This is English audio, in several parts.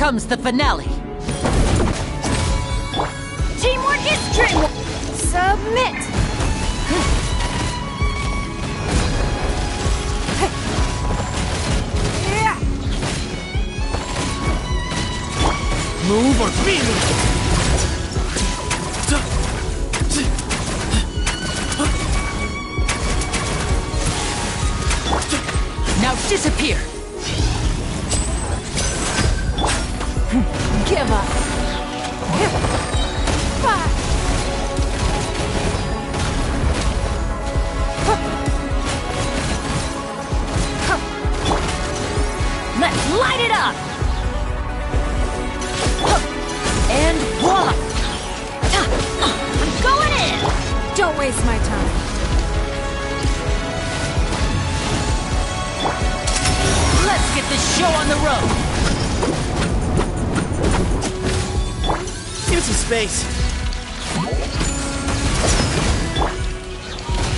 comes the finale. Teamwork is dreamwork. Submit. Move or be moved! Now disappear! Give up. Fire. Let's light it up! And voila! I'm going in! Don't waste my time. Let's get this show on the road! Give it some space.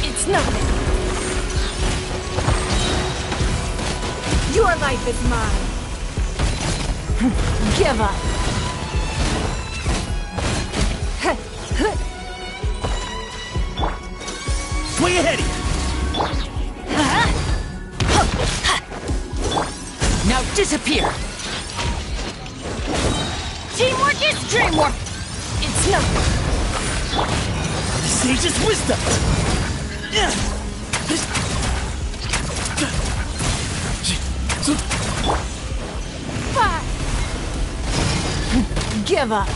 It's nothing. Your life is mine. Give up. Swing ahead of you. Now disappear! Teamwork is dreamwork. It's nothing. The sage's wisdom. Fire. Give up.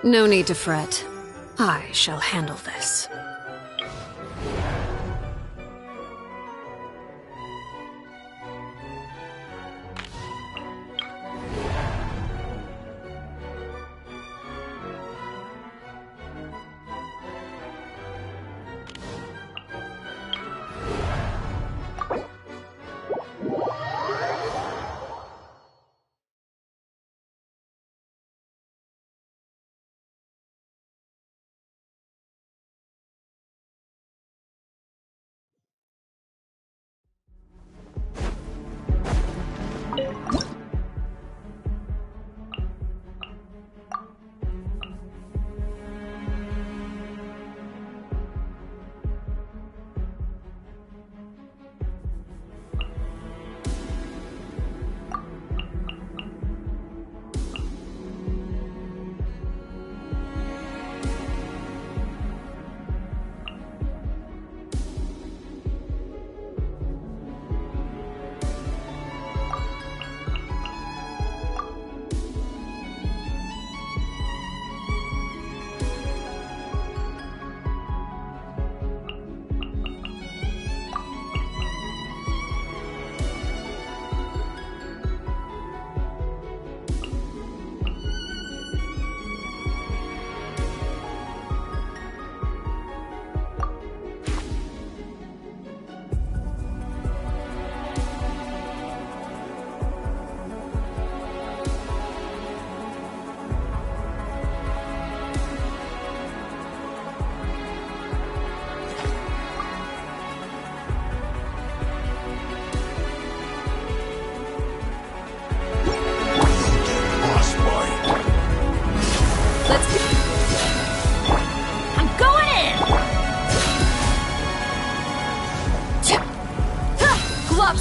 No need to fret. I shall handle this.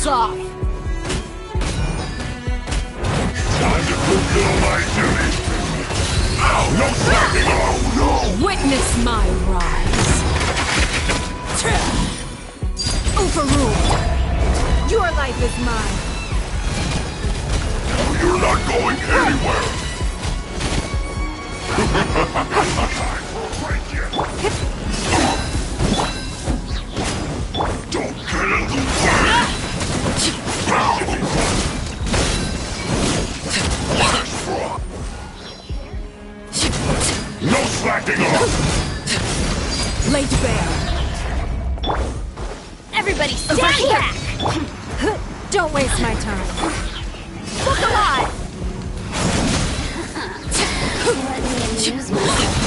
dance off! Time to fulfill my duty! Ow! No slacking! Oh, no! Witness my rise! Overruled! Your life is mine! You're not going anywhere! Right here! Don't get in the way! No slacking off! Laid bare! Everybody stand back! Don't waste my time. Look alive! Let me amuse myself.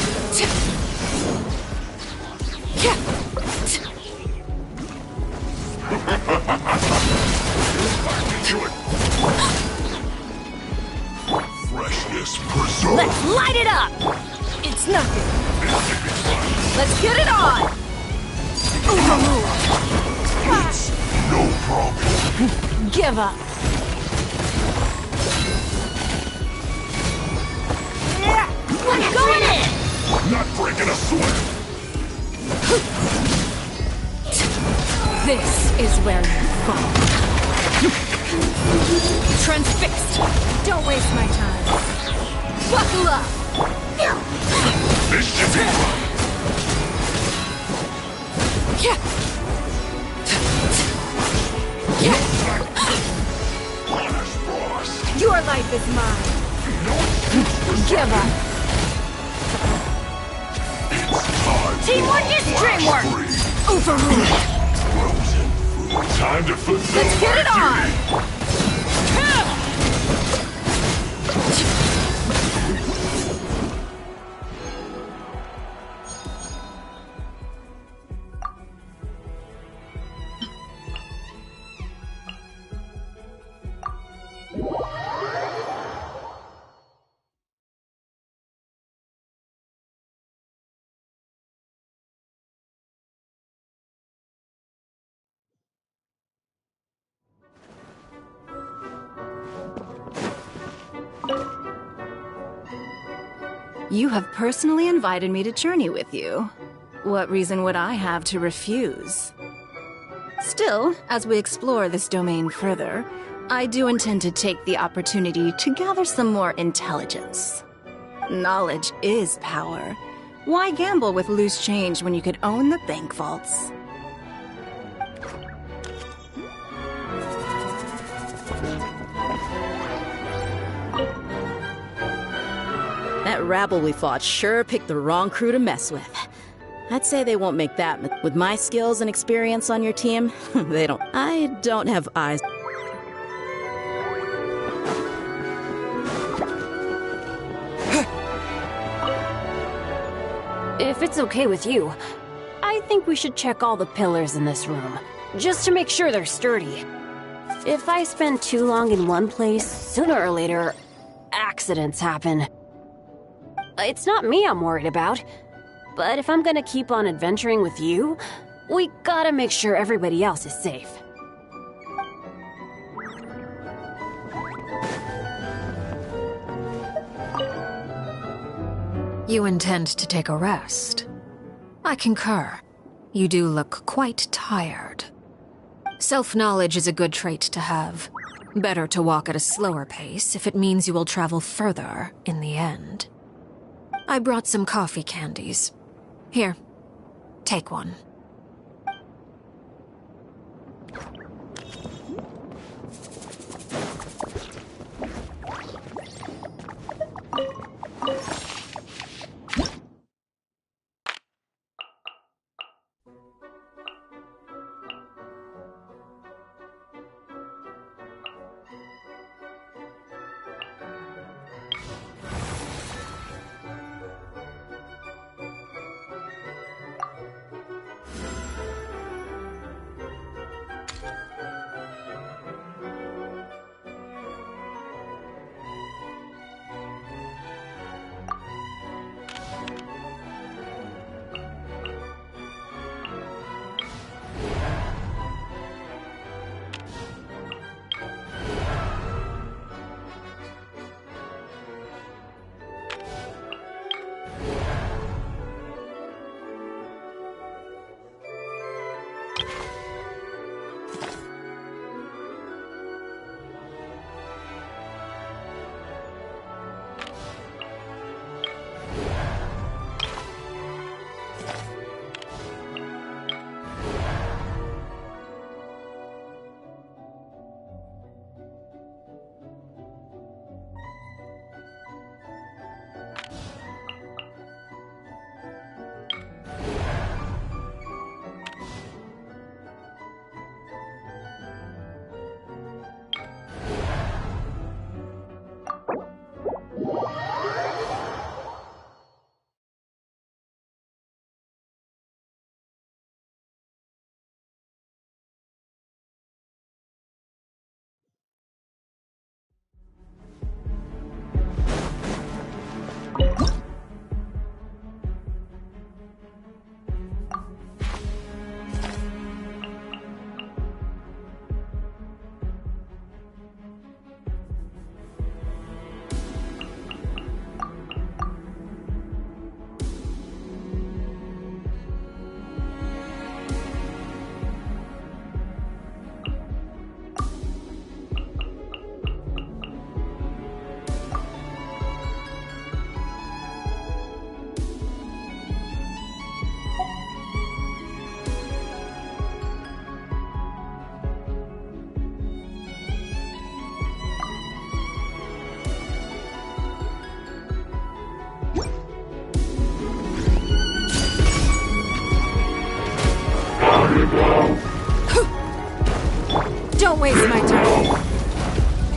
Freshness preserved! Let's light it up! It's nothing. Let's get it on! Overruled! No problem! Give up! I'm going in! Not breaking a sweat! This is where you fall. Transfixed! Don't waste my time. Buckle up! This should be fun! Your life is mine. Give up. Teamwork is dreamwork. Overruled. Frozen food. Time to fulfill Let's get it my on. duty. You have personally invited me to journey with you. What reason would I have to refuse? Still, as we explore this domain further, I do intend to take the opportunity to gather some more intelligence. Knowledge is power. Why gamble with loose change when you could own the bank vaults? That rabble we fought sure picked the wrong crew to mess with. I'd say they won't make that. With my skills and experience on your team, they don't. I don't have eyes. If it's okay with you, I think we should check all the pillars in this room, just to make sure they're sturdy. If I spend too long in one place, sooner or later, accidents happen. It's not me I'm worried about, but if I'm gonna keep on adventuring with you, we gotta make sure everybody else is safe. You intend to take a rest? I concur. You do look quite tired. Self-knowledge is a good trait to have. Better to walk at a slower pace if it means you will travel further in the end. I brought some coffee candies. Here, take one. waste my time.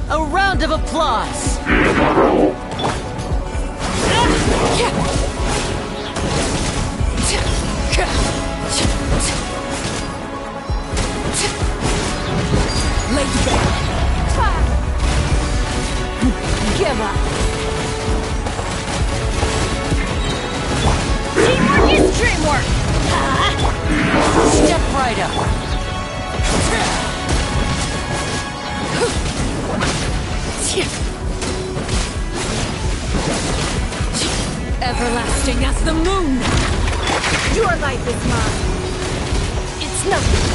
A round of applause! Lay to bed. Give up. Teamwork is dreamwork! Step right up. Everlasting as the moon! Your life is mine! It's nothing!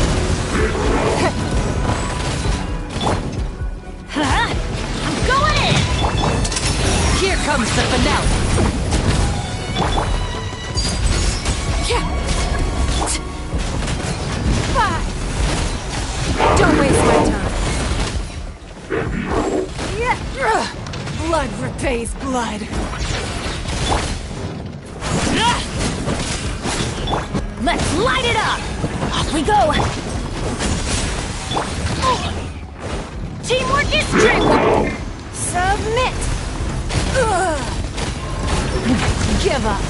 I'm going in! Here comes the finale! Don't waste my time! Blood repays blood! Let's light it up! Off we go! Teamwork is dreamwork! Submit! Give up!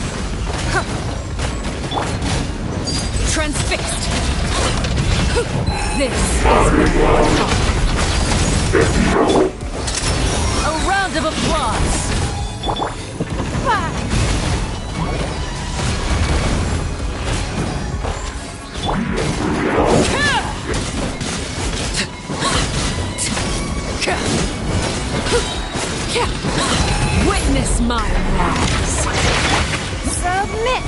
Transfixed! This is where a round of applause! Witness my rise! Submit!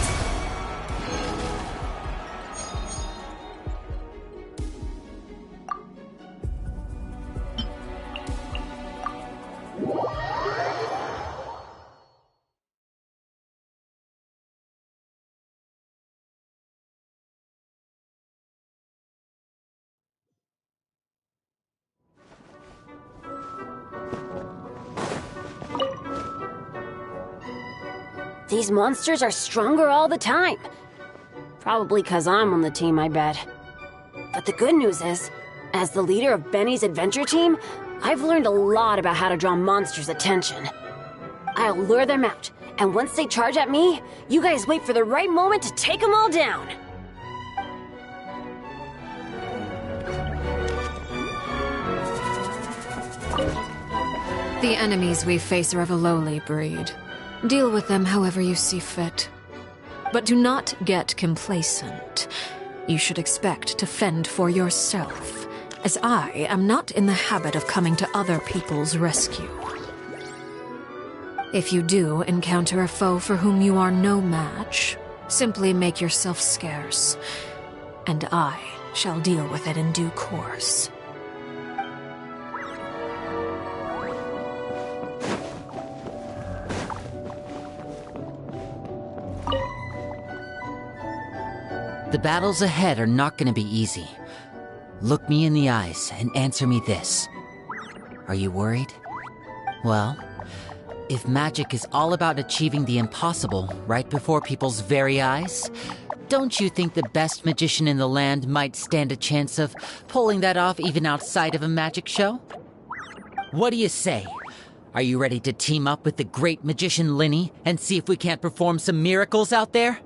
These monsters are stronger all the time. Probably because I'm on the team, I bet. But the good news is, as the leader of Benny's adventure team, I've learned a lot about how to draw monsters' attention. I'll lure them out, and once they charge at me, you guys wait for the right moment to take them all down. The enemies we face are of a lowly breed. Deal with them however you see fit. But do not get complacent. You should expect to fend for yourself, as I am not in the habit of coming to other people's rescue. If you do encounter a foe for whom you are no match, simply make yourself scarce, and I shall deal with it in due course. The battles ahead are not going to be easy. Look me in the eyes and answer me this. Are you worried? Well, if magic is all about achieving the impossible right before people's very eyes, don't you think the best magician in the land might stand a chance of pulling that off even outside of a magic show? What do you say? Are you ready to team up with the great magician Linny and see if we can't perform some miracles out there?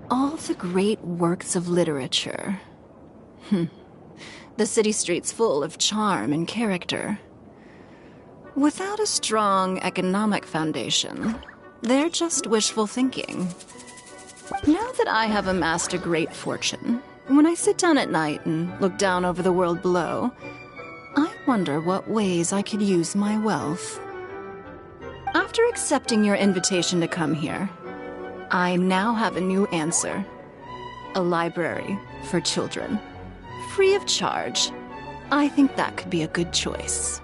All the great works of literature. The city streets full of charm and character. Without a strong economic foundation, they're just wishful thinking. Now that I have amassed a great fortune, when I sit down at night and look down over the world below, I wonder what ways I could use my wealth. After accepting your invitation to come here, I now have a new answer. A library for children. Free of charge. I think that could be a good choice.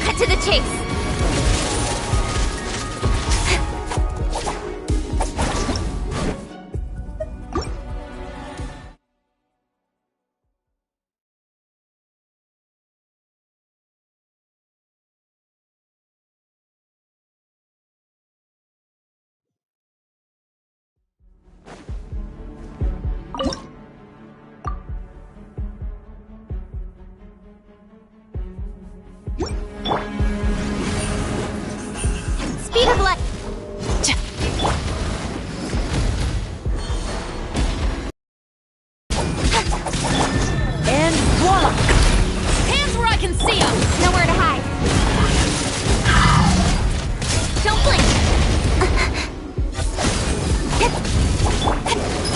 Cut to the chase! Speed of light! And voila! Hands where I can see them! Nowhere to hide. Don't blink!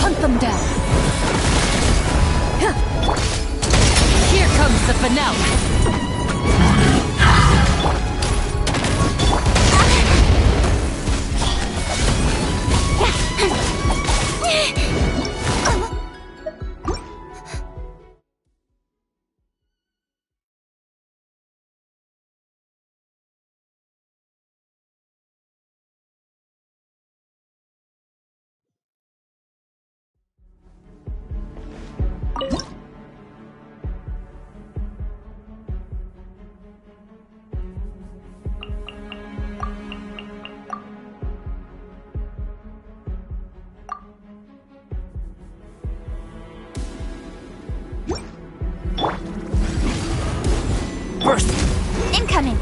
Hunt them down! Here comes the finale! Burst! Incoming!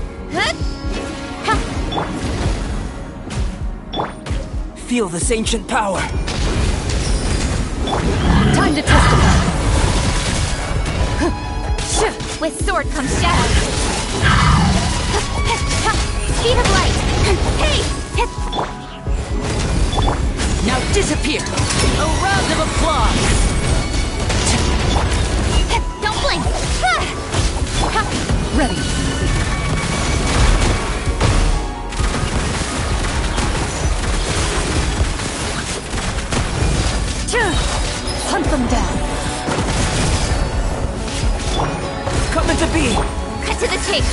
Feel this ancient power. Time to testify! With sword comes shadow. Speed of light! Hey! Now disappear! A round of applause! Don't blink! Ready! Hunt them down! Coming to be! Cut to the chase!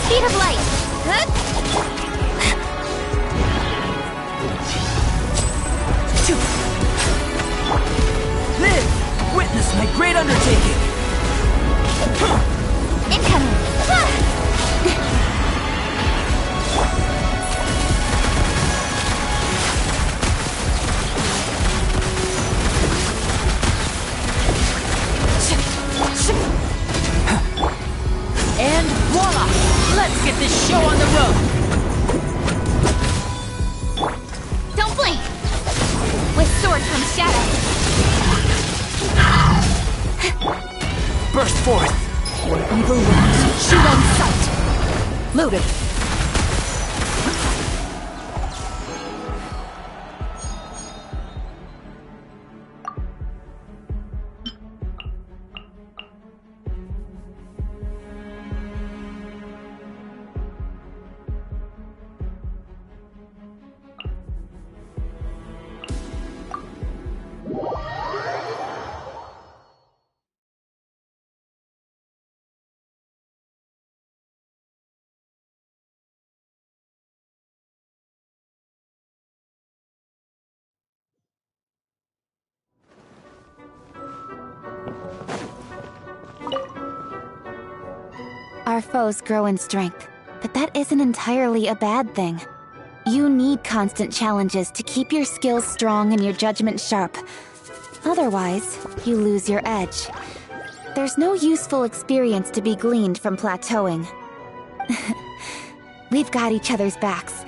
Speed of light! Live! Witness my great undertaking! Incoming! And voila! Let's get this show on the road! Don't blink! With sword comes shadow. Burst forth! Where evil lives, shoot on sight! Loaded! our foes grow in strength, but that isn't entirely a bad thing. You need constant challenges to keep your skills strong and your judgment sharp. Otherwise, you lose your edge. There's no useful experience to be gleaned from plateauing. We've got each other's backs,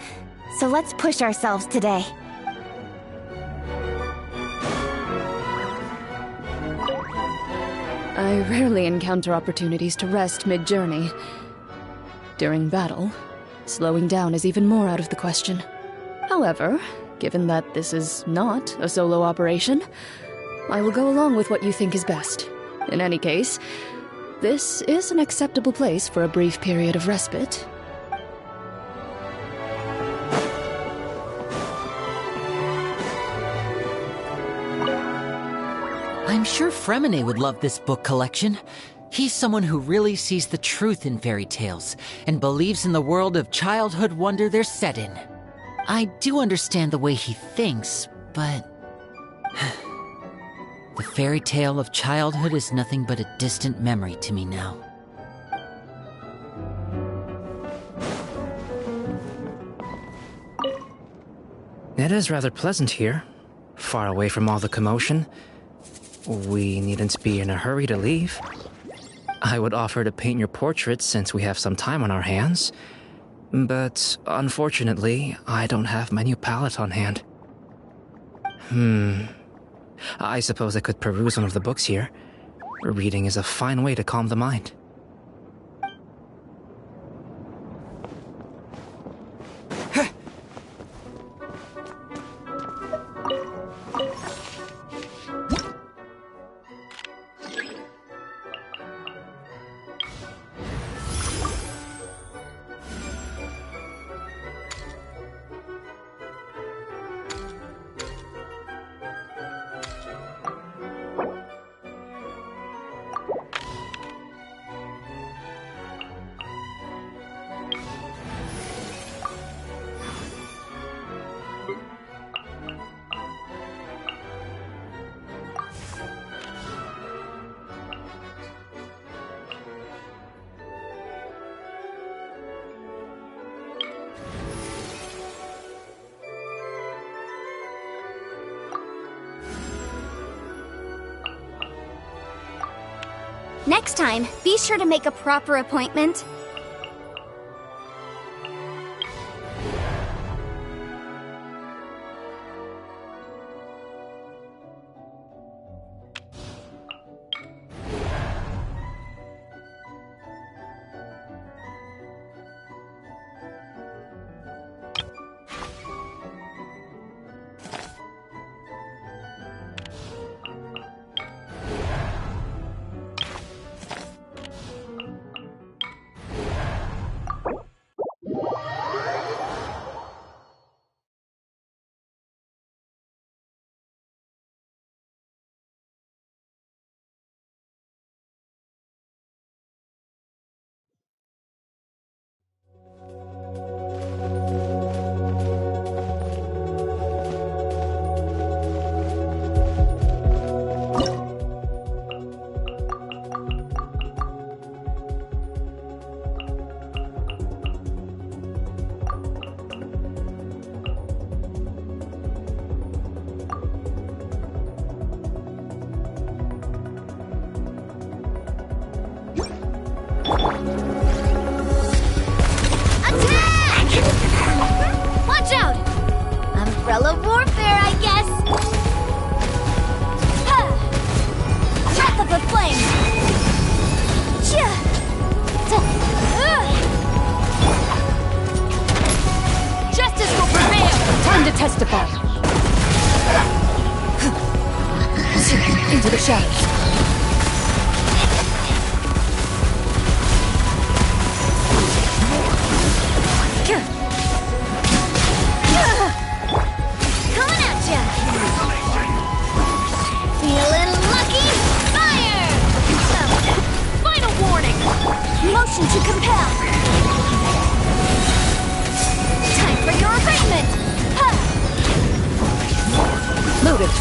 so let's push ourselves today. I rarely encounter opportunities to rest mid-journey. During battle, slowing down is even more out of the question. However, given that this is not a solo operation, I will go along with what you think is best. In any case, this is an acceptable place for a brief period of respite. I'm sure Fremine would love this book collection. He's someone who really sees the truth in fairy tales and believes in the world of childhood wonder they're set in. I do understand the way he thinks, but the fairy tale of childhood is nothing but a distant memory to me now. It is rather pleasant here, far away from all the commotion. We needn't be in a hurry to leave. I would offer to paint your portrait since we have some time on our hands. But unfortunately, I don't have my new palette on hand. I suppose I could peruse one of the books here. Reading is a fine way to calm the mind. Next time, be sure to make a proper appointment. Watch out! Umbrella warfare, I guess! Wrath of the flame! Justice will prevail! Time to testify! Into the shadows. Coming at ya! Feeling lucky? Fire! Final warning! Motion to compel! Time for your abatement! Loaded.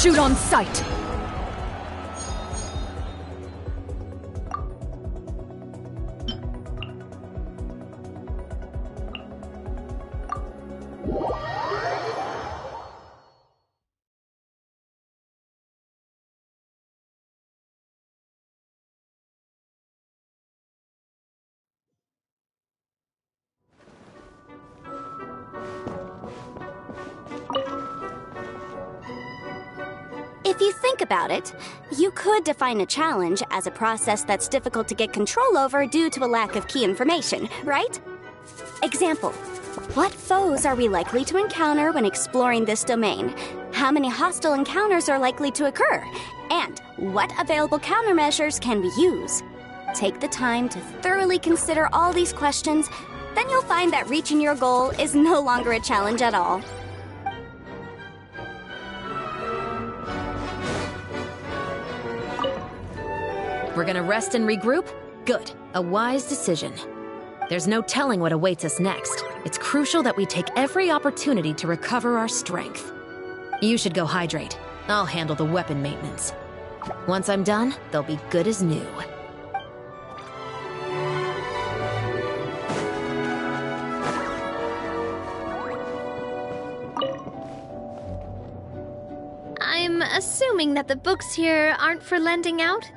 Shoot on sight! If you think about it, you could define a challenge as a process that's difficult to get control over due to a lack of key information, right? Example, what foes are we likely to encounter when exploring this domain? How many hostile encounters are likely to occur? And what available countermeasures can we use? Take the time to thoroughly consider all these questions, then you'll find that reaching your goal is no longer a challenge at all. We're gonna rest and regroup? Good. A wise decision. There's no telling what awaits us next. It's crucial that we take every opportunity to recover our strength. You should go hydrate. I'll handle the weapon maintenance. Once I'm done, they'll be good as new. I'm assuming that the books here aren't for lending out?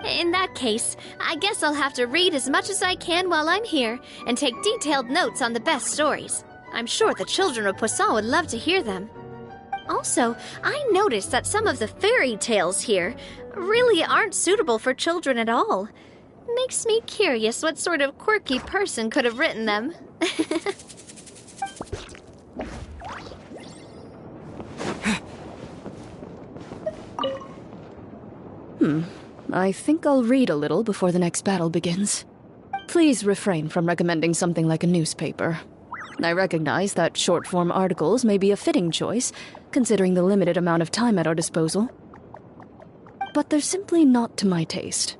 In that case, I guess I'll have to read as much as I can while I'm here and take detailed notes on the best stories. I'm sure the children of Poisson would love to hear them. Also, I noticed that some of the fairy tales here really aren't suitable for children at all. Makes me curious what sort of quirky person could have written them. I think I'll read a little before the next battle begins. Please refrain from recommending something like a newspaper. I recognize that short-form articles may be a fitting choice, considering the limited amount of time at our disposal. But they're simply not to my taste.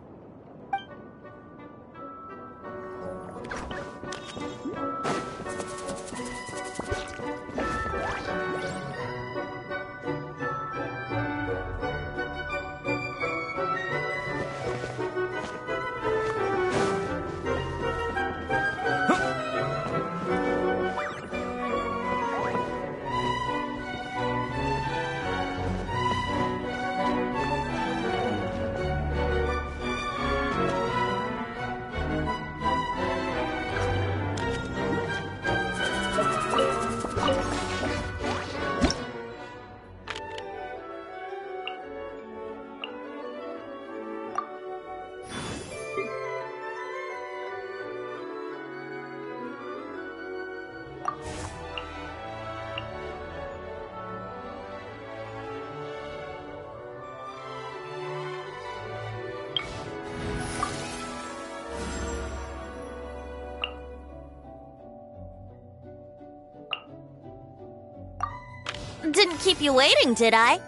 Didn't keep you waiting, did I?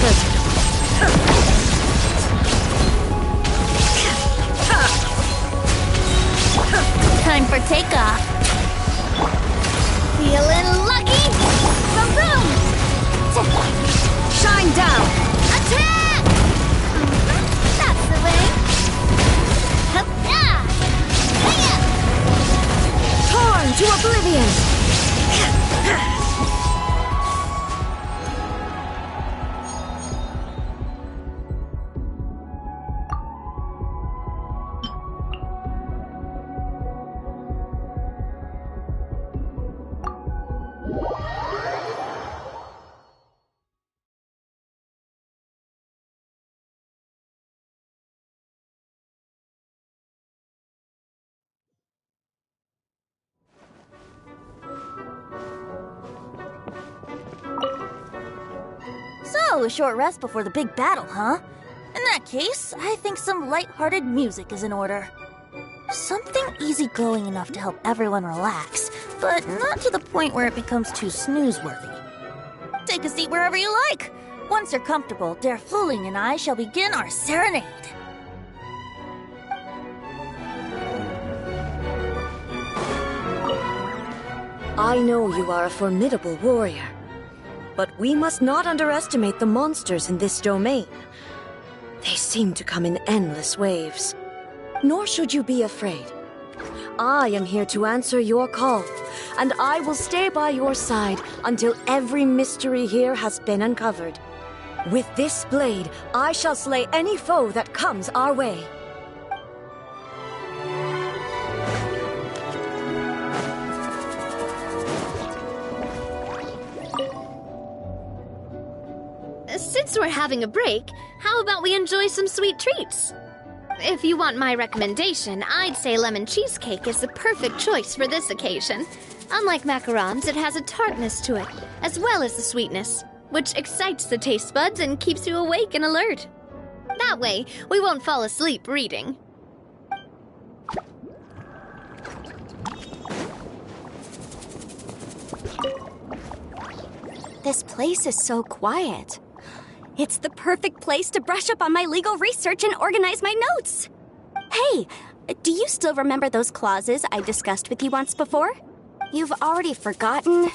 shattered. Time for takeoff. Feeling lucky? Boom! Shine down! Attack! That's the way. Hup-ya! Hiya! Torn to oblivion! So, a short rest before the big battle, huh? In that case, I think some light-hearted music is in order. Something easygoing enough to help everyone relax, but not to the point where it becomes too snooze-worthy. Take a seat wherever you like. Once you're comfortable, Der Frühling and I shall begin our serenade. I know you are a formidable warrior, but we must not underestimate the monsters in this domain. They seem to come in endless waves. Nor should you be afraid. I am here to answer your call, and I will stay by your side until every mystery here has been uncovered. With this blade, I shall slay any foe that comes our way. Since we're having a break, how about we enjoy some sweet treats? If you want my recommendation, I'd say lemon cheesecake is the perfect choice for this occasion. Unlike macarons, it has a tartness to it, as well as the sweetness, which excites the taste buds and keeps you awake and alert. That way, we won't fall asleep reading. This place is so quiet. It's the perfect place to brush up on my legal research and organize my notes. Hey, do you still remember those clauses I discussed with you once before? You've already forgotten?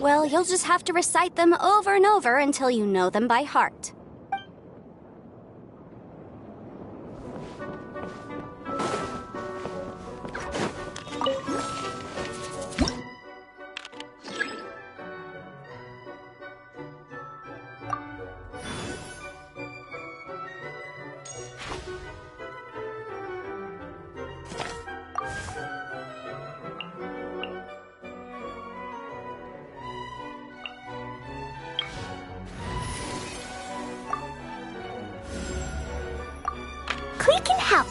Well, you'll just have to recite them over and over until you know them by heart. We can help.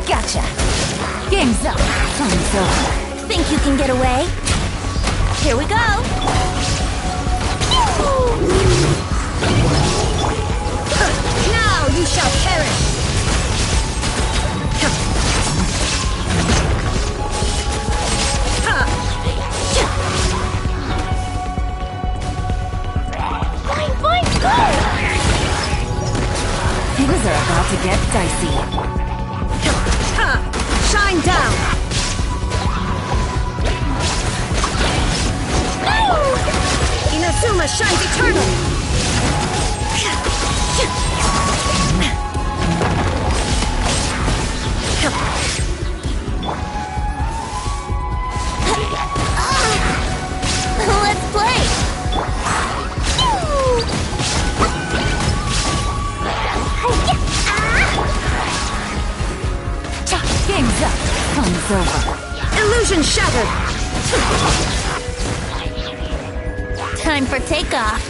Gotcha. Game's up. Time's over. Think you can get away? Here we go. Now you shall perish. Boing, boing, go! Things are about to get dicey. Shine down! Mana shines eternal! Let's play! Game's up. Fun's over. Illusion shattered! Time for takeoff.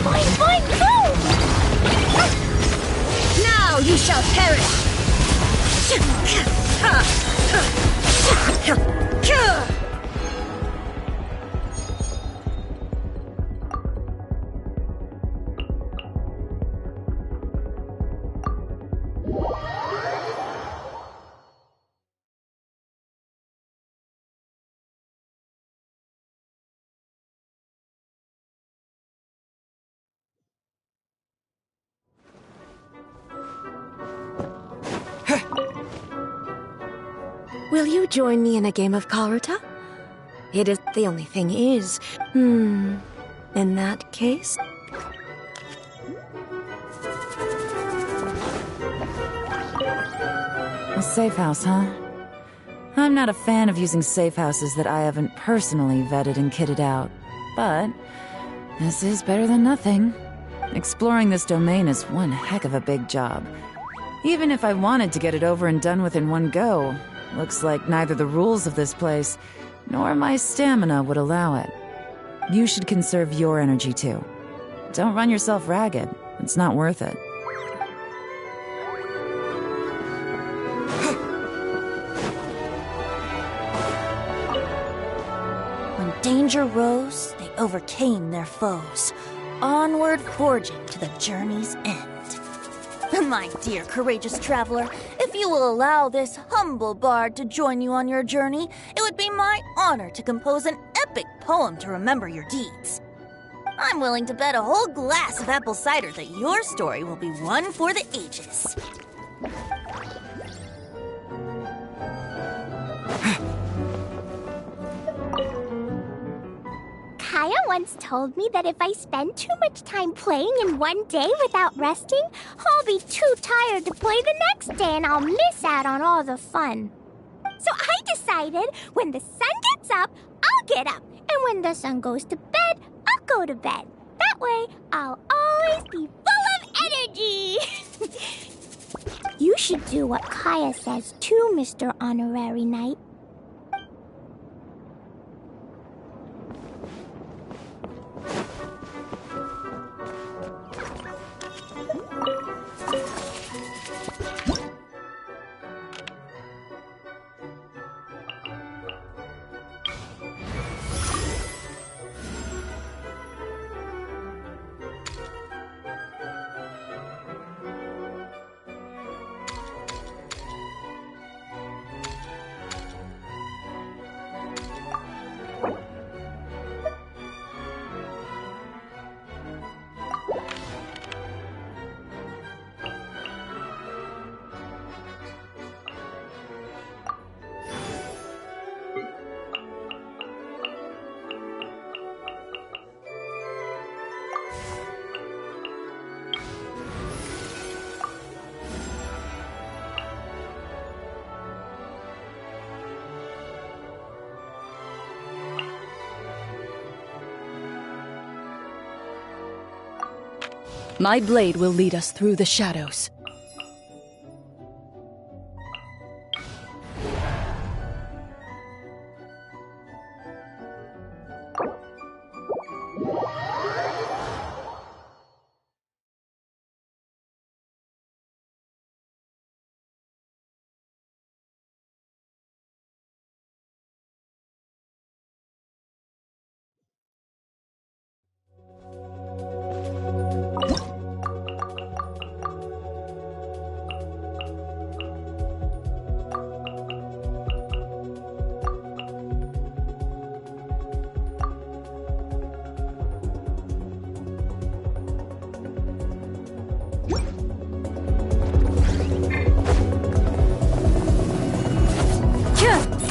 Boing, boing, boom! Now you shall perish! Will you join me in a game of Karuta? It is the only thing is, in that case... A safe house, huh? I'm not a fan of using safe houses that I haven't personally vetted and kitted out. But this is better than nothing. Exploring this domain is one heck of a big job. Even if I wanted to get it over and done with in one go, looks like neither the rules of this place nor my stamina would allow it. You should conserve your energy too. Don't run yourself ragged. It's not worth it. When danger rose, they overcame their foes, onward forging to the journey's end. My dear courageous traveler, if you will allow this humble bard to join you on your journey, it would be my honor to compose an epic poem to remember your deeds. I'm willing to bet a whole glass of apple cider that your story will be one for the ages. Kaya once told me that if I spend too much time playing in one day without resting, I'll be too tired to play the next day and I'll miss out on all the fun. So I decided when the sun gets up, I'll get up. And when the sun goes to bed, I'll go to bed. That way, I'll always be full of energy. You should do what Kaya says too, Mr. Honorary Knight. My blade will lead us through the shadows.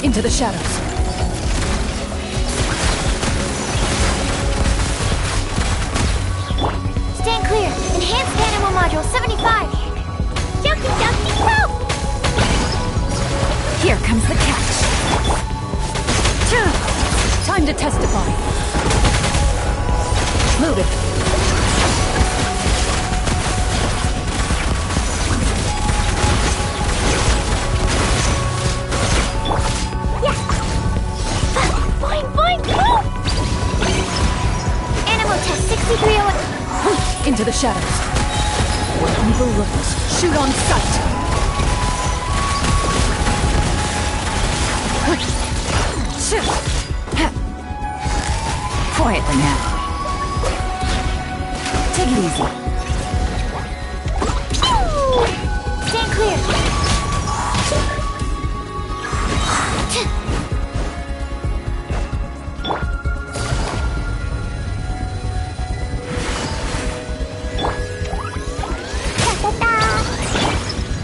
Into the shadows. clear. Enhanced animal module 75. Jumpy, jumpy, go! Here comes the catch. Time to testify. Loaded. Boing, boing, boing! Animal test 6301. Into the shadows. Where evil lurks, shoot on sight. Quietly now. Take it easy. Stand clear.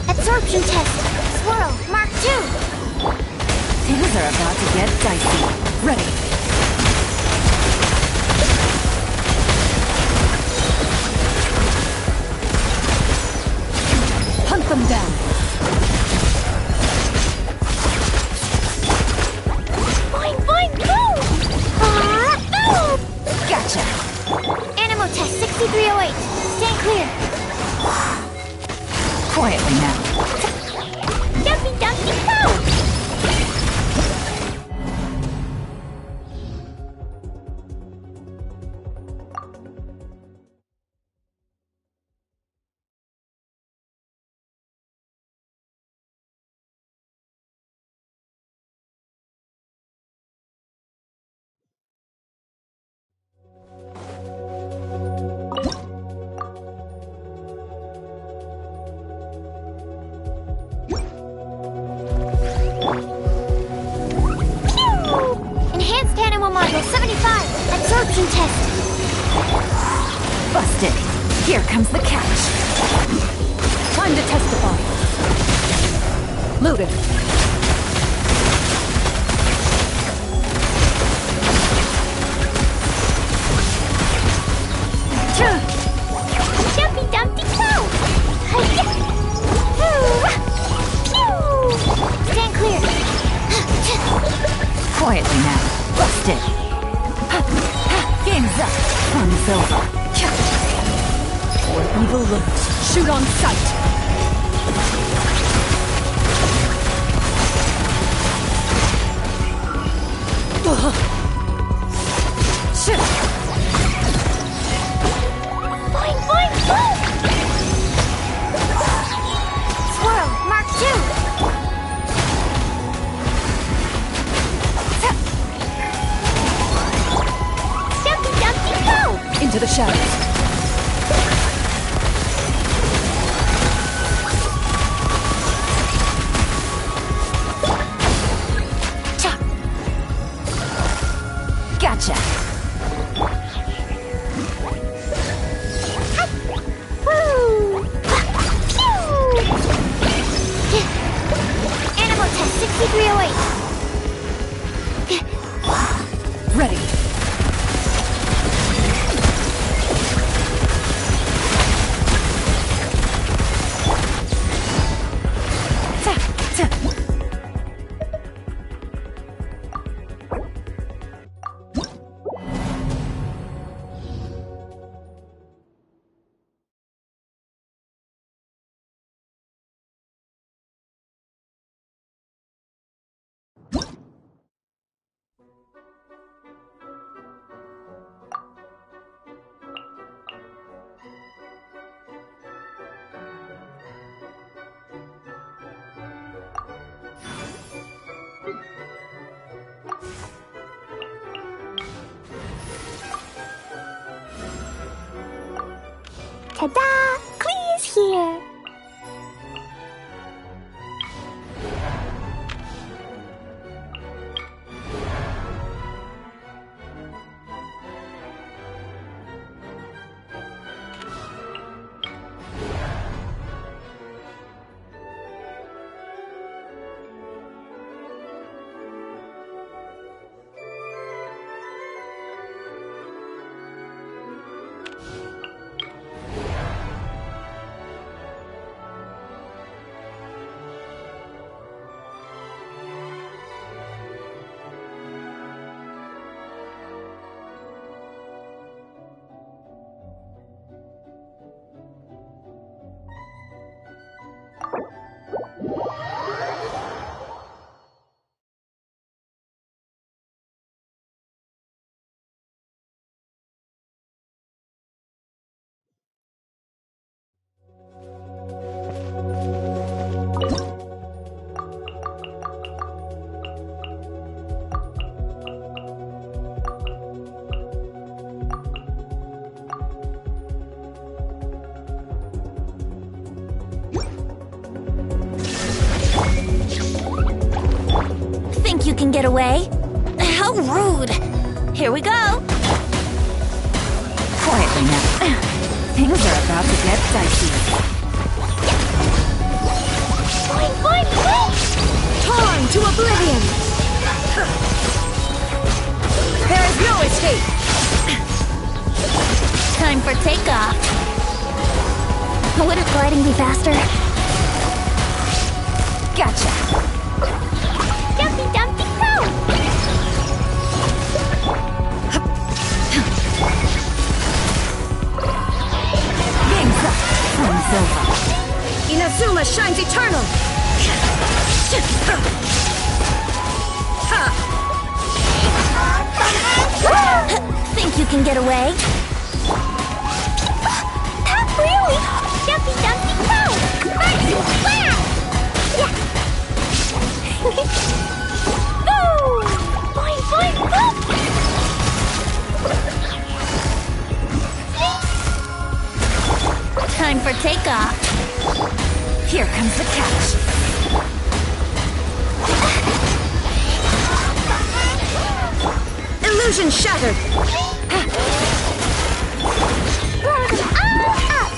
Absorption test. Swirl. Mark 2. Things are about to get dicey. Ready. Hunt them down. Boing, boing, boom! Boom! Gotcha. Animal test 6308. Stand clear. Quietly now. Dumpy, dumpy, go! Enhanced animal module 75. Absorption test. Busted. Here comes the catch. Time to testify. Loaded. Dumpy, dumpy, go! Stand clear. Quietly now. Busted. Game's up. Fun's over. Where evil lurks, shoot on sight. Shit. Boing, boing, boing! Swirl, Mark 2. Dumpy, dumpy, go! Into the shadows. Gotcha. Woo! Animal test 6308. Ready. Ta-da! Clee's here! can get away? How rude! Here we go! Quietly now. Things are about to get dicey. Boing, boing, boing! Torn to oblivion! There is no escape! Time for takeoff. Wouldn't gliding be faster? Gotcha! Dumpy, dumpy, go! Game's up! Time's over! Inazuma shines eternal! Think you can get away? Not really! Dumpy, dumpy, go! Mercy, wow! Yeah! Boom! Boing, boing, boom! Time for takeoff. Here comes the catch. Illusion shattered! Blow them all up!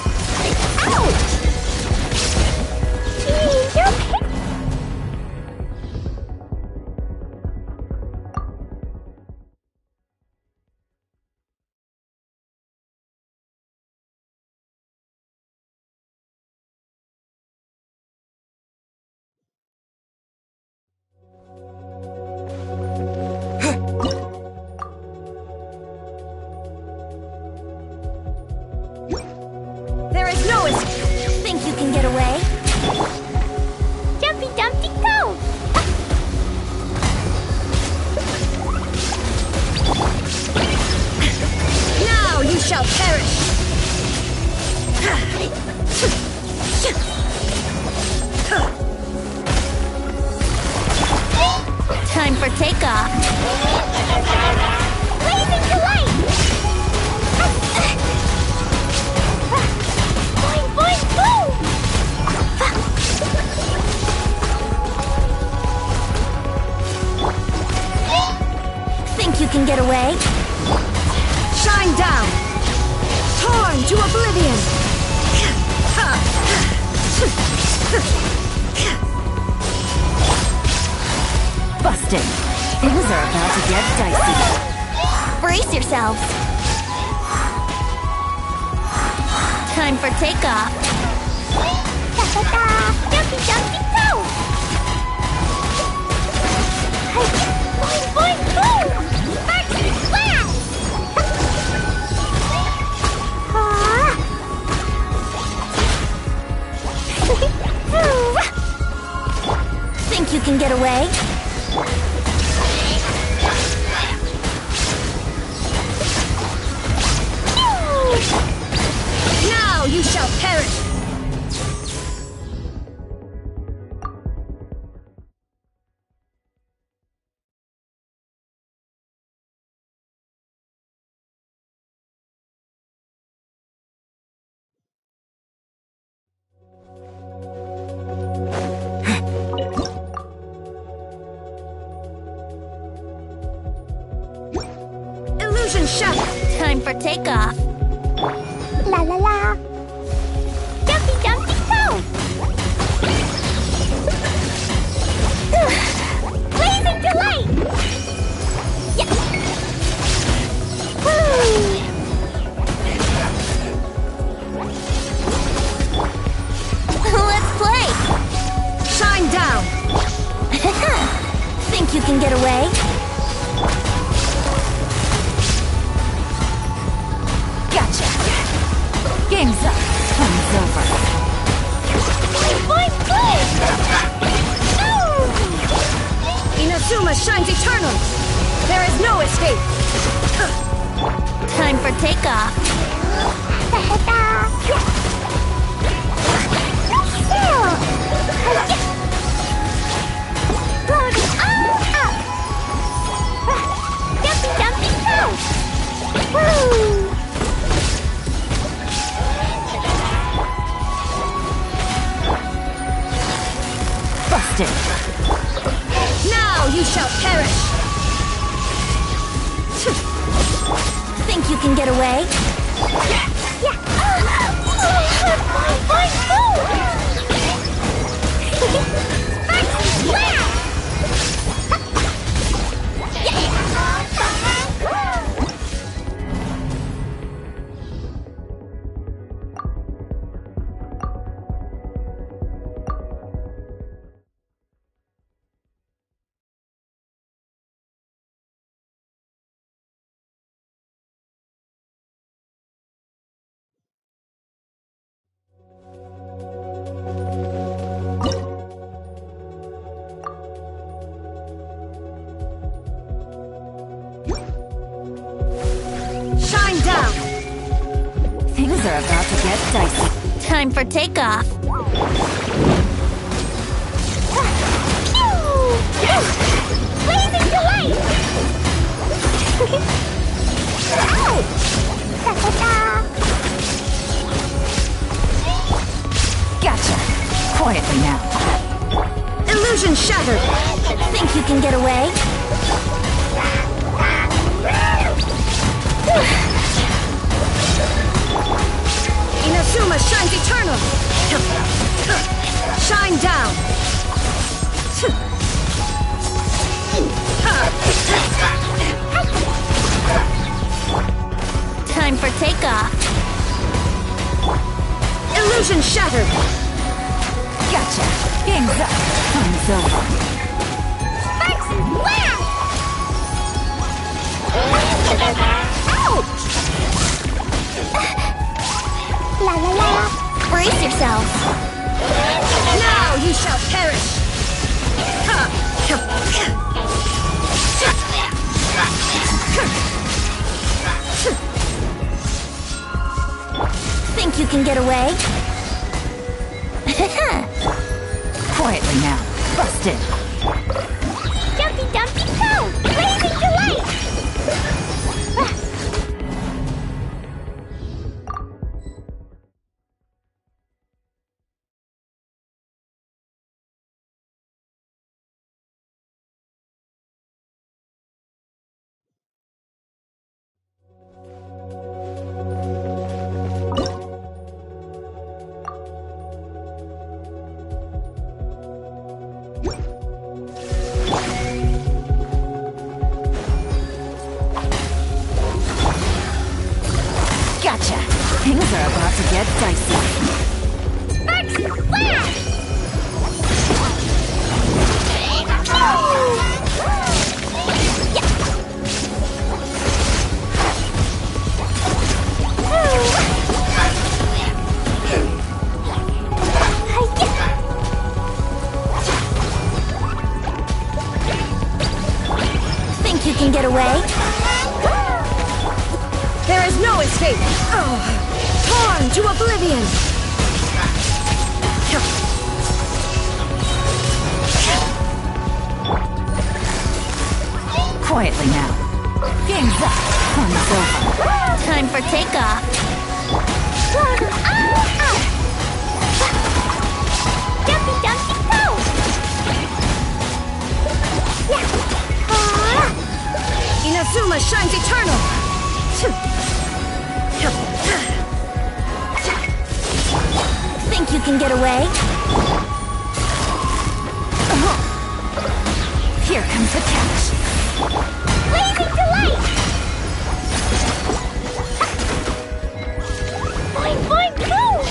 Ouch! Gee, you're There is no escape! Think you can get away? Dumpy, dumpy, go! Now you shall perish! Time for takeoff. Blazing to light! Boing, boing, boom! Think you can get away? Shine down! Torn to oblivion! Busted! Things are about to get dicey. Brace yourselves. Time for takeoff. Da-da-da! Dumpy, dumpy, go! Boing, boing, boom! Mercy, wow! Think you can get away? Now you shall perish! Illusion shattered! Time for takeoff. La la la! Dumpy, dumpy, go! Blazing delight! Yeah! Woo! Let's play! Shine down! Think you can get away? Gotcha! Game's up! Time's over! Boing, boing! Inazuma shines eternal! There is no escape! Time for takeoff. Da-da-da! Blow them all up! Dumpy, dumpy, go! Woo! Busted! Now you shall perish! Think you can get away? Things are about to get dicey. Time for takeoff. Blazing delight! Gotcha. Quietly now. Illusion shattered! Think you can get away? Inazuma shines eternal! Shine down! Time for takeoff. Illusion shattered! Gotcha. Game's up. Time's over. Sparks and blast! Ouch! La la la! Brace yourself. Now you shall perish! Think you can get away? Quietly now. Busted. Dumpy Dumpy Go! Blazing delight! Gotcha. Things are about to get dicey. Sparks and blast! Think you can get away? There is no escape! Torn to oblivion! Quietly now. Game's up. Time's over. Time for takeoff. Dumpy Dumpy Go! Inazuma shines eternal! Think you can get away? Here comes the catch. Blazing delight! Boing boing boom!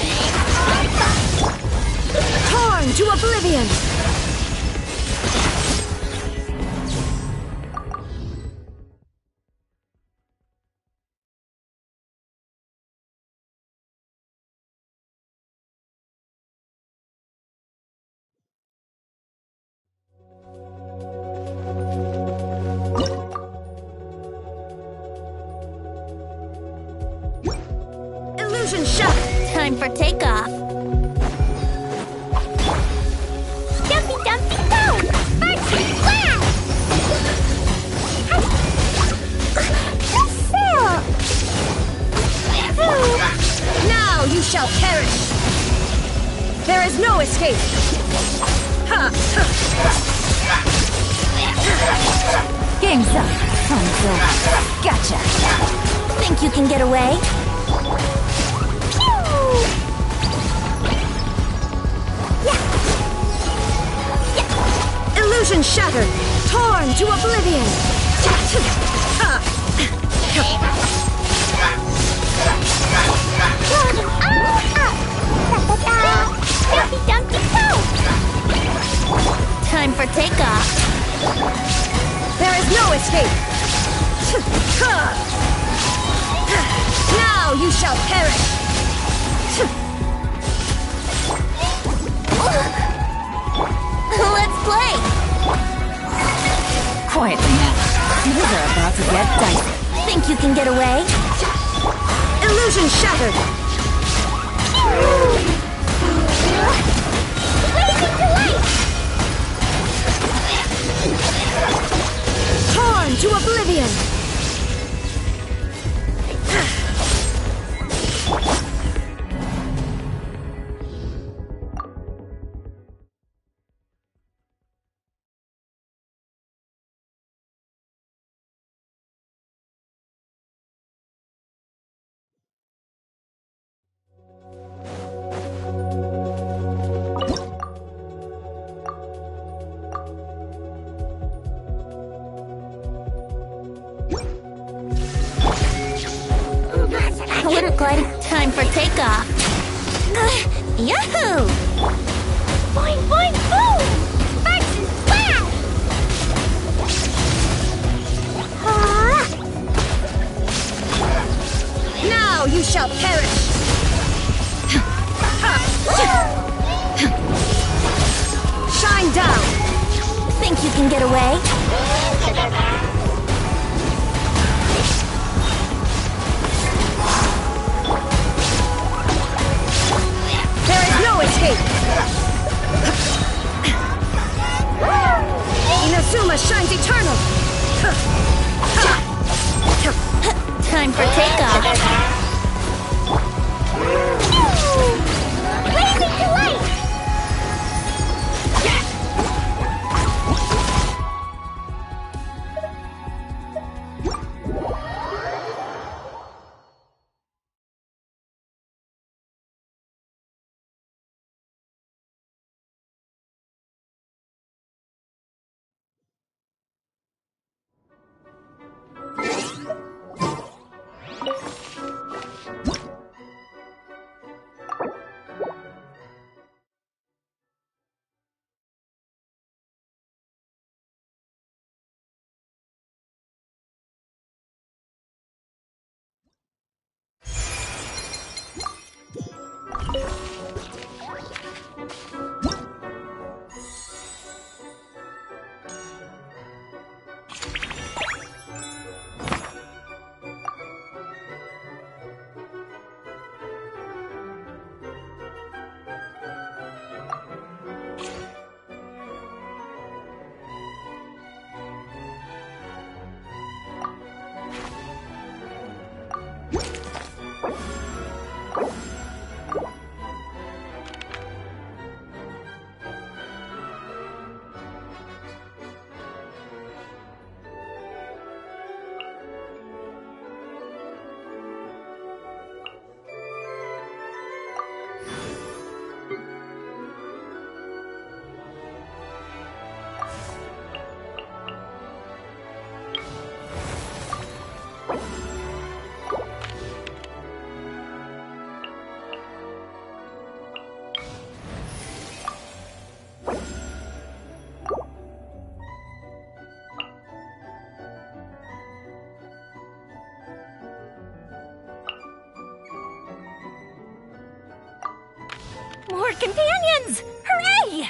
Torn to oblivion! Illusion shattered! Time for takeoff. Dumpy Dumpy Go! Sparks and blast! Now you shall perish! There is no escape! Ha! Game's up. Fun's over. Gotcha. Think you can get away? Illusion shattered! Torn to oblivion! Time for takeoff. There is no escape! Now you shall perish! Let's play! Quietly now. Things are about to get dicey. Think you can get away? Illusion shattered! Blazing to light! Torn to oblivion! Glitter gliding. Time for takeoff. Yahoo! Boing, boing, boom! Sparks and splash! Now you shall perish! Shine down! Think you can get away? There is no escape! Inazuma shines eternal! Time for takeoff. Blazing to light! More companions! Hooray!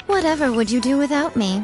Whatever would you do without me?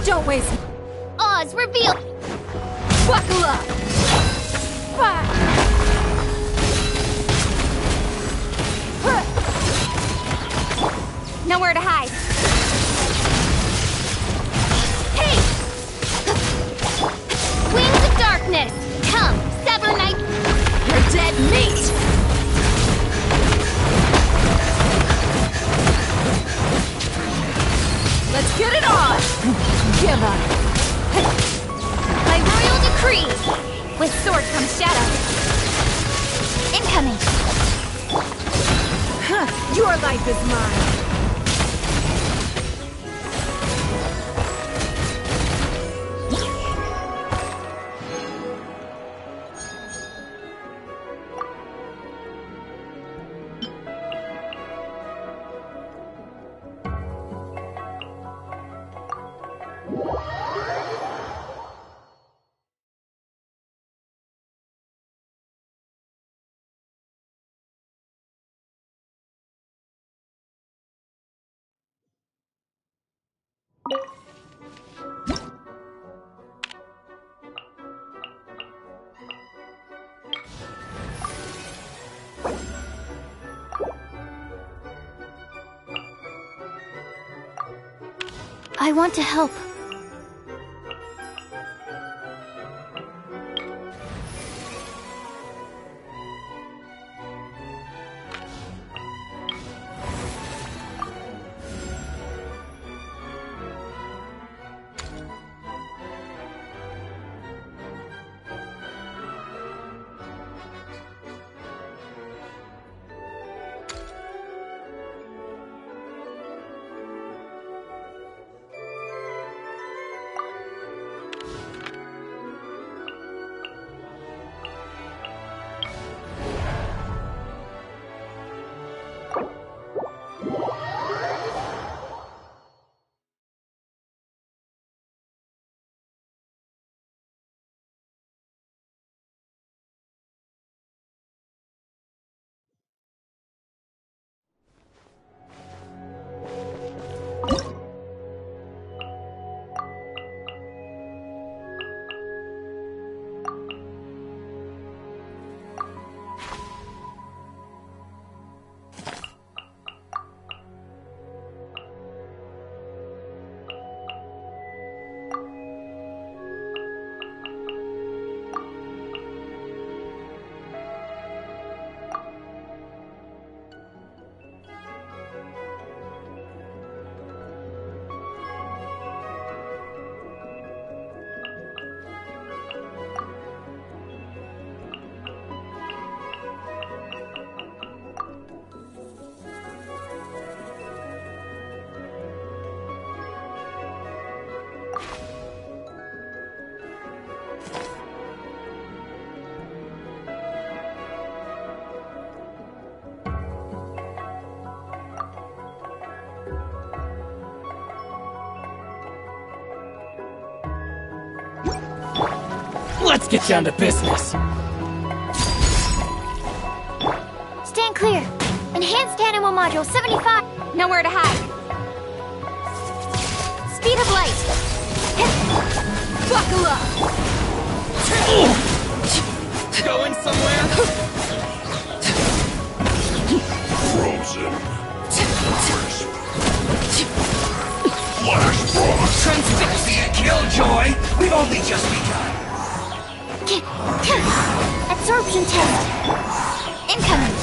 Don't waste. Oz, reveal. Buckle up. Nowhere to hide. Hey! Wings of darkness. Come, sever night. You're dead meat. Let's get it on. Give up. By royal decree. With sword comes shadow. Incoming. Your life is mine. I want to help. get down to business. Stand clear. Enhanced animal module 75. Nowhere to hide. Speed of light. Buckle up. Going somewhere? Frozen. Flash frost. Transfixia killjoy! We've only just begun. Absorption test. Incoming.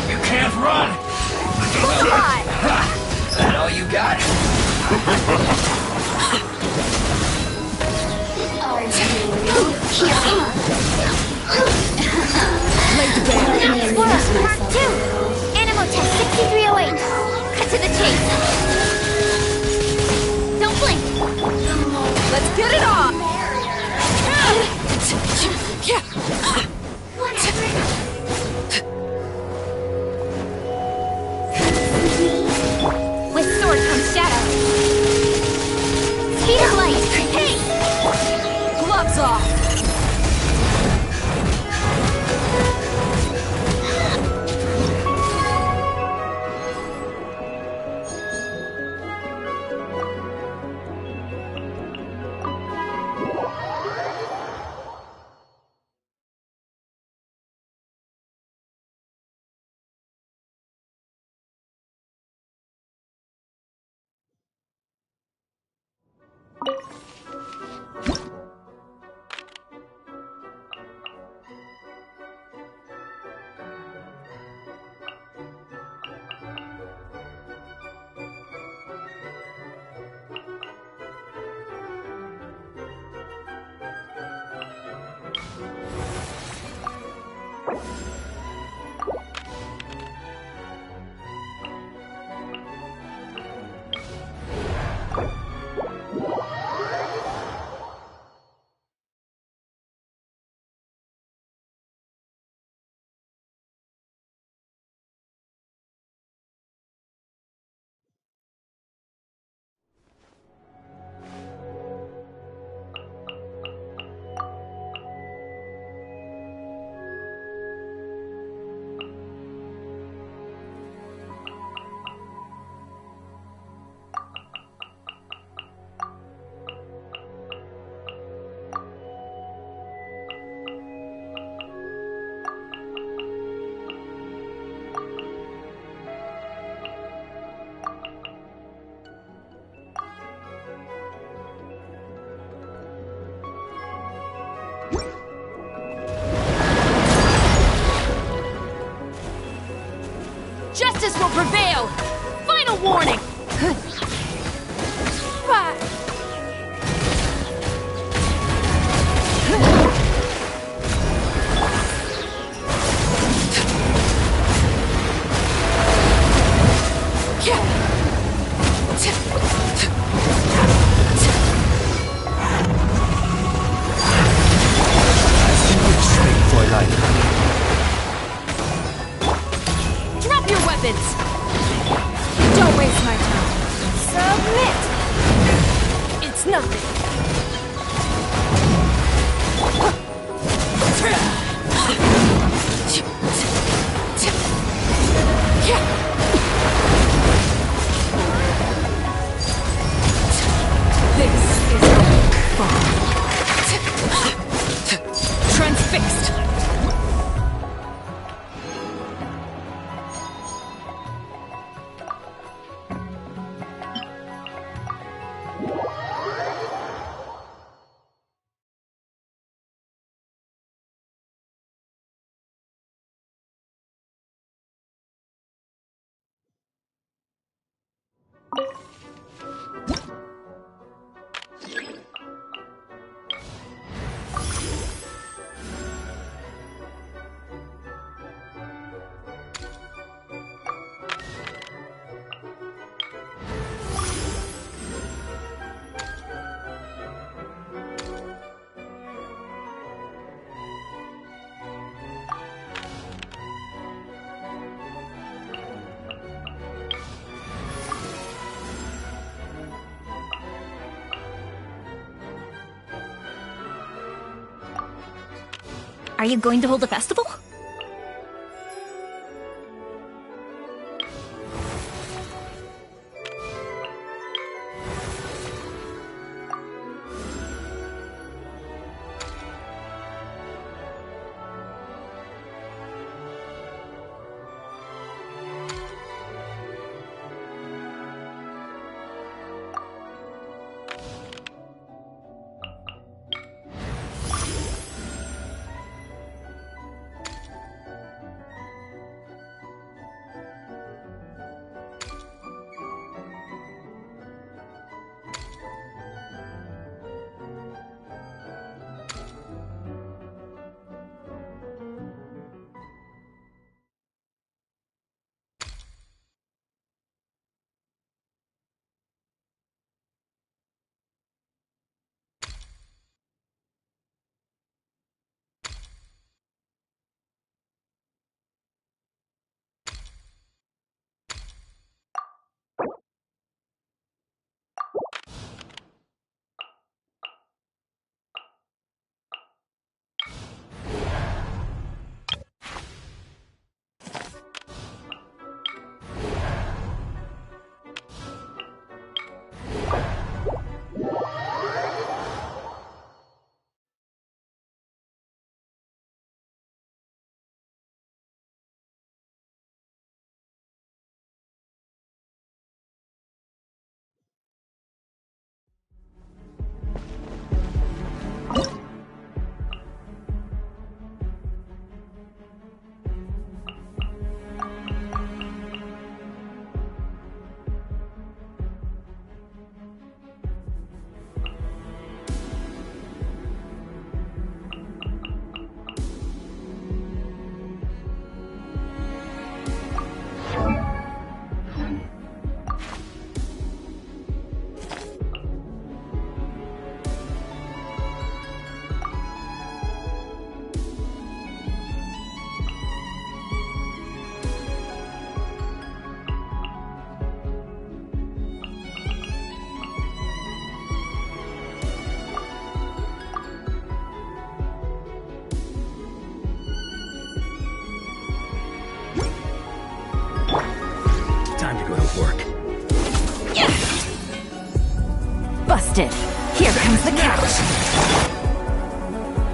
You can't run! Bullseye. That all you got? Explorer, Part 2. Animal test 6308. Cut to the chase. Don't blink. Let's get it on! With sword comes shadow. Speed of light. Hey! Gloves off! Justice will prevail! Final warning! Drop your weapons! Don't waste my time. Are you going to hold a festival? Busted. Here comes the couch.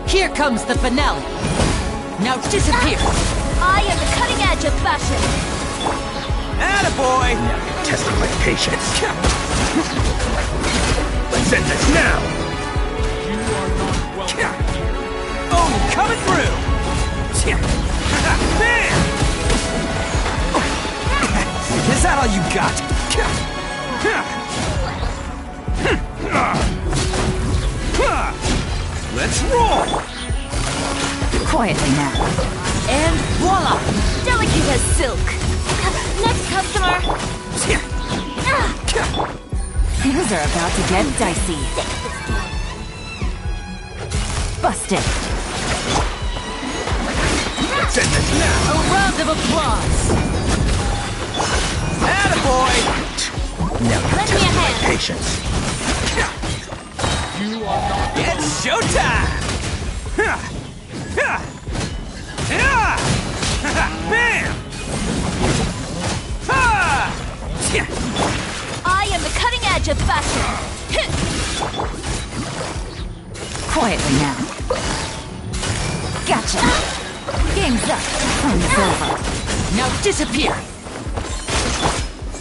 Here comes the finale. Now disappear. I am the cutting edge of fashion. Attaboy! Now you're testing my patience. Let's end this now. You are not welcome here. Oh, coming through. Bam! Is that all you got? Let's roll! Quietly now. And voila! Delicate as silk. Next customer. Things are about to get dicey. Busted. Let's end this now! A round of applause! Attaboy! Now you're Lend me a testing my hand. patience. You are not. It's showtime! Bam! I am the cutting edge of fashion. Quietly now. Gotcha. Game's up. Time's over. Now disappear.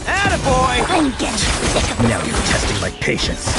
Attaboy! I'm getting sick of Now you're testing my patience.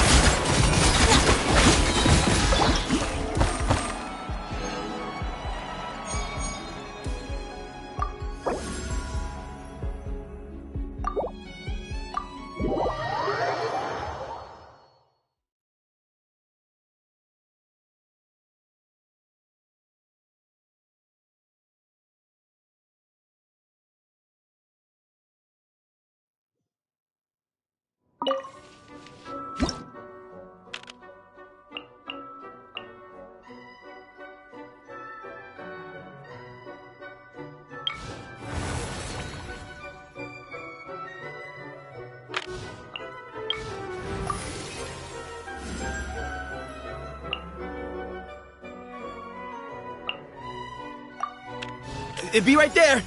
It'd be right there.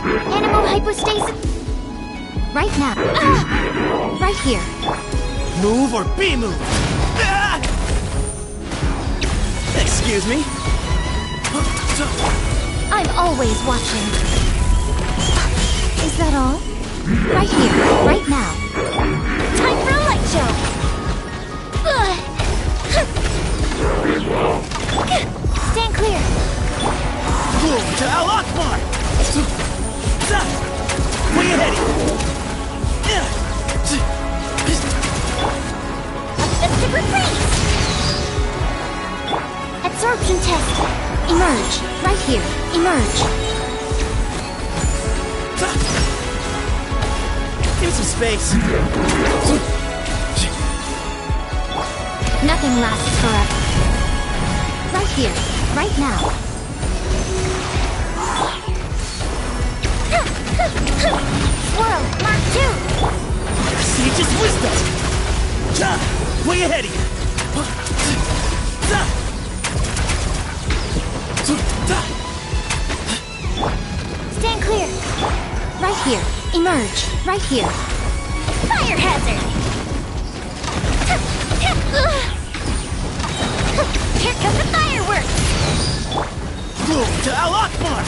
Animal hypostasis. Right now. Right here. Move or be moved. Ah! Excuse me. I'm always watching. Is that all? Right here, right now. Time for a light show. Stand clear. Move to Al Akbar. Where you heading? Obsessive freeze! Absorption test. Emerge. Right here. Emerge. Give me some space. Nothing lasts forever. Right here. Right now. Swirl, Mark 2! Sage's wisdom! Where you heading? Stand clear! Right here. Emerge. Right here. Fire hazard! Here comes the fireworks! Move to Al Akbar!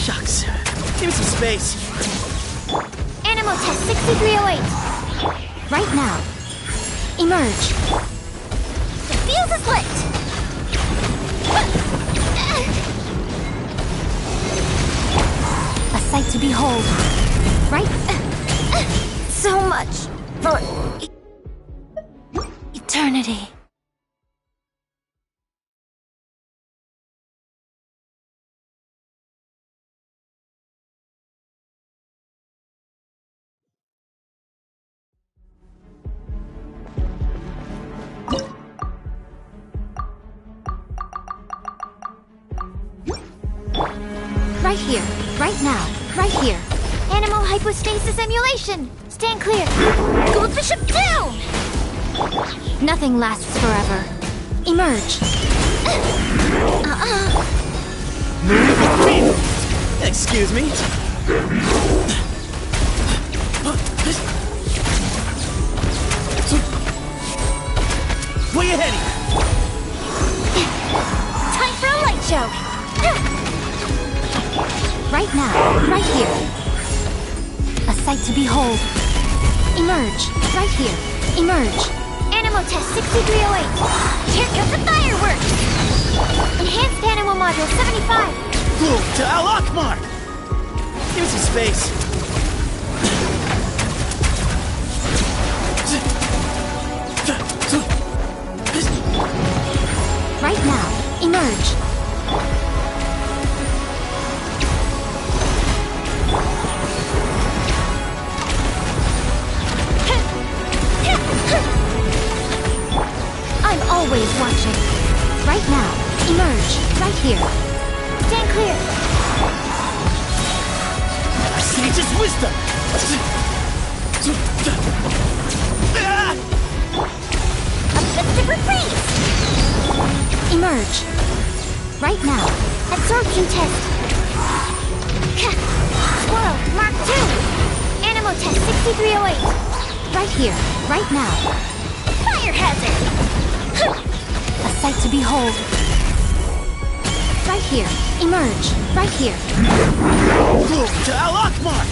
Shucks. Give me some space. Animal test 6308. Right now. Emerge. The fuse is lit! A sight to behold. Right? So much for eternity. Right here, right now, right here. Animal hypostasis emulation! Stand clear! Goldfish up down! Nothing lasts forever. Emerge. Excuse me? Where you heading? Time for a light show! Right now, right here. A sight to behold. Emerge. Right here. Emerge. Animal test 6308. Here comes the fireworks! Enhanced animal module 75. Move to Al Akbar! Give me some space. Right now. Emerge. I'm always watching. Right now. Emerge. Right here. Stand clear. Sage's wisdom! Obsessive freeze! Emerge. Right now. Absorption test. Swirl, Mark 2. Animal test 6308. Right here. Right now. Fire hazard! A sight to behold. here. Emerge. Right here. To Al Akbar!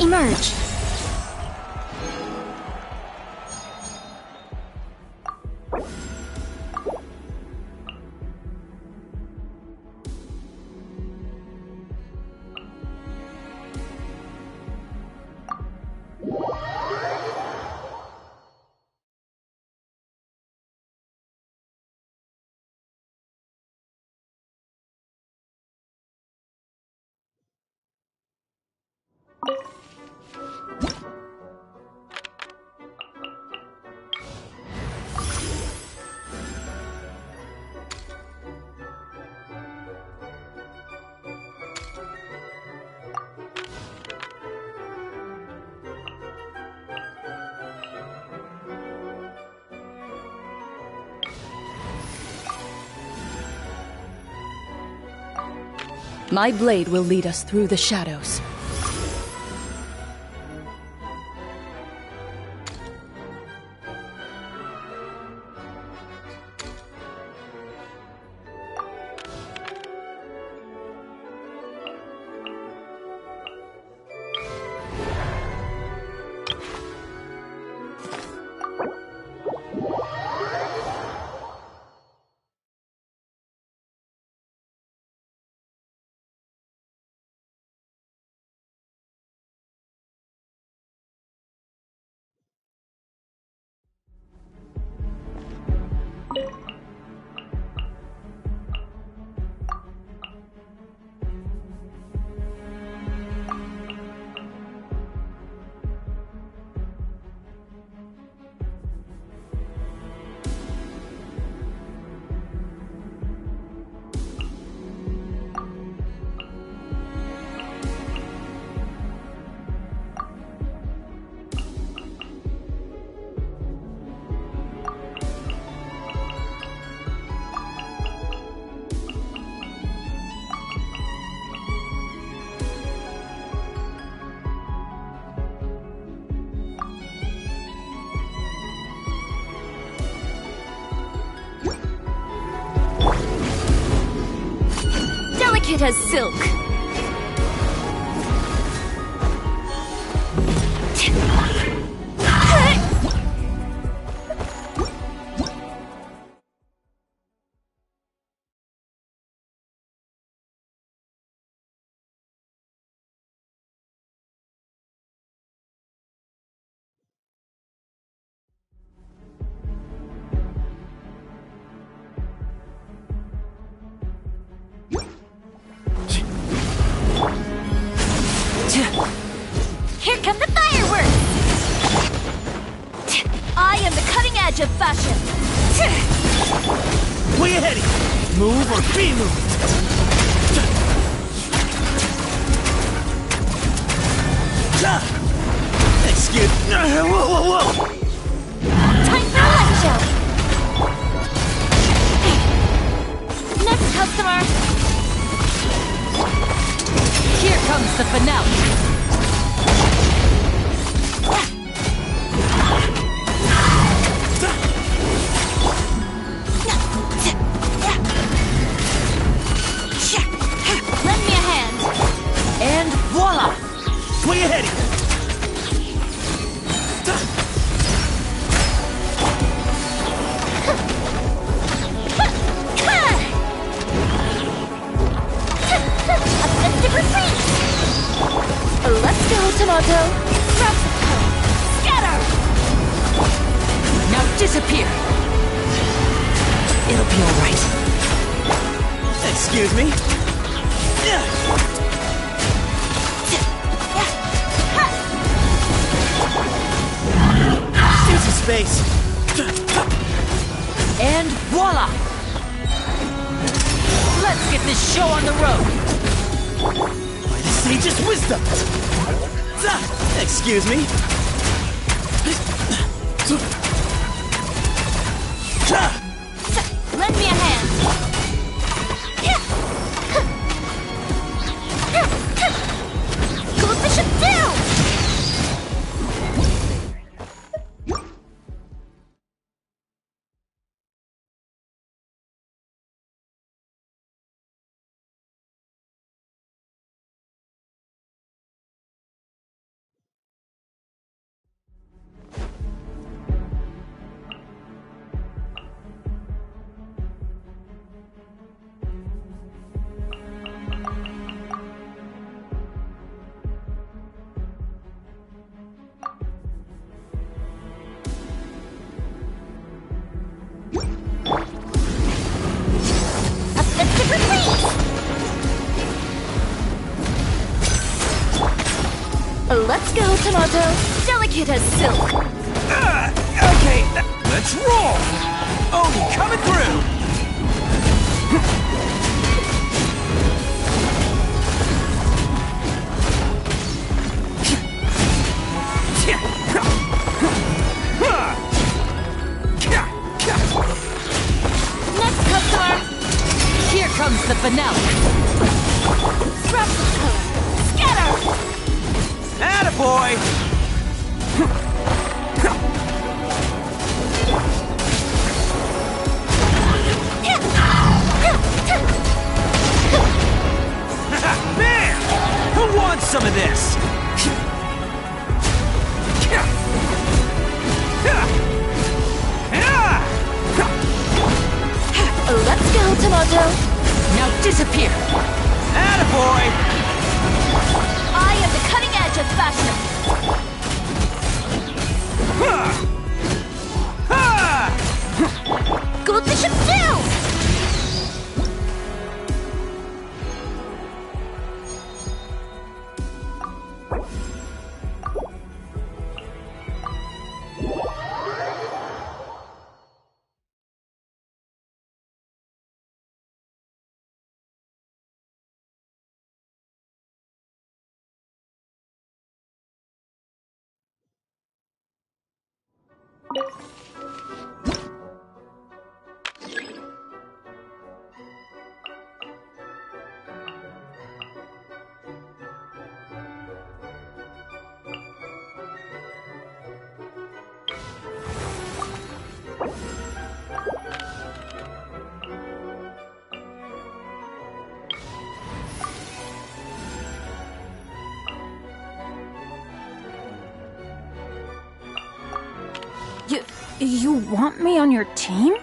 Emerge. My blade will lead us through the shadows. Delicate as silk. Here come the fireworks! I am the cutting edge of fashion! Way ahead of you! Move or be moved! Excuse me. Whoa! Time for a light show! Next customer! Here comes the finale! Lend me a hand! And voila! Way ahead of you! Let's go, Tomato! Scatter! Now disappear! It'll be alright. Excuse me? Easy space! And voila! Let's get this show on the road! By the sage's wisdom! Excuse me? Lend me a hand! Coefficient Let's go, Tomato. Delicate as silk. Okay, let's roll! Oni coming through! Next customer. Here comes the finale. Drops of color. Scatter. Attaboy! Man! Who wants some of this? Let's go, Tomato. Now disappear. Attaboy! I am the cutting edge of fashion. Go to ship too! You want me on your team?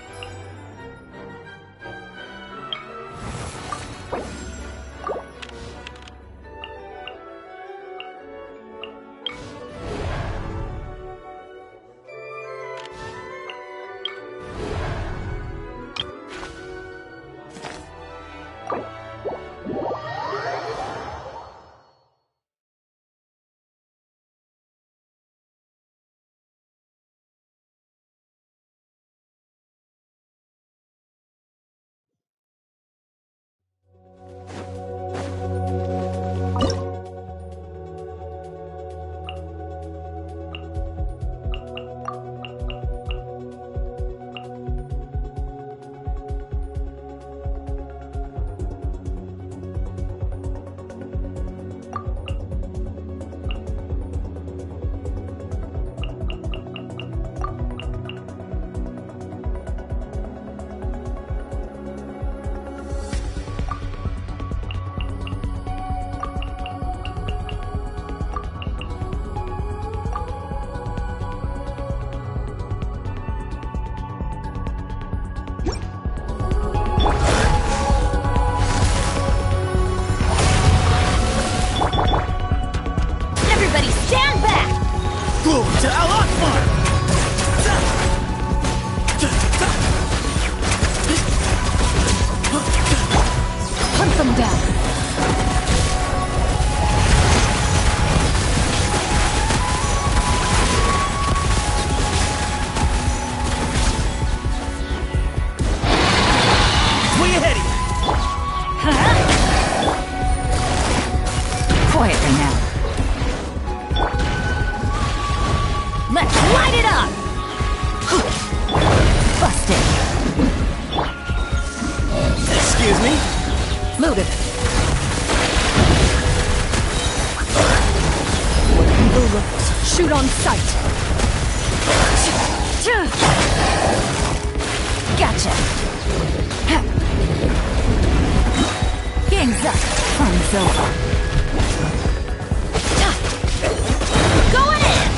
Shoot on sight. Gotcha. Game's up. Fun's over. Going in!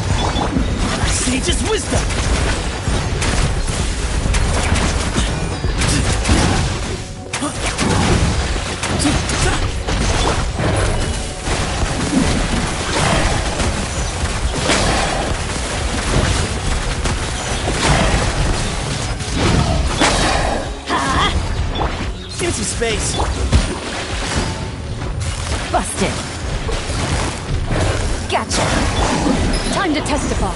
Sage's wisdom! Empty space. Busted. Gotcha! Time to testify.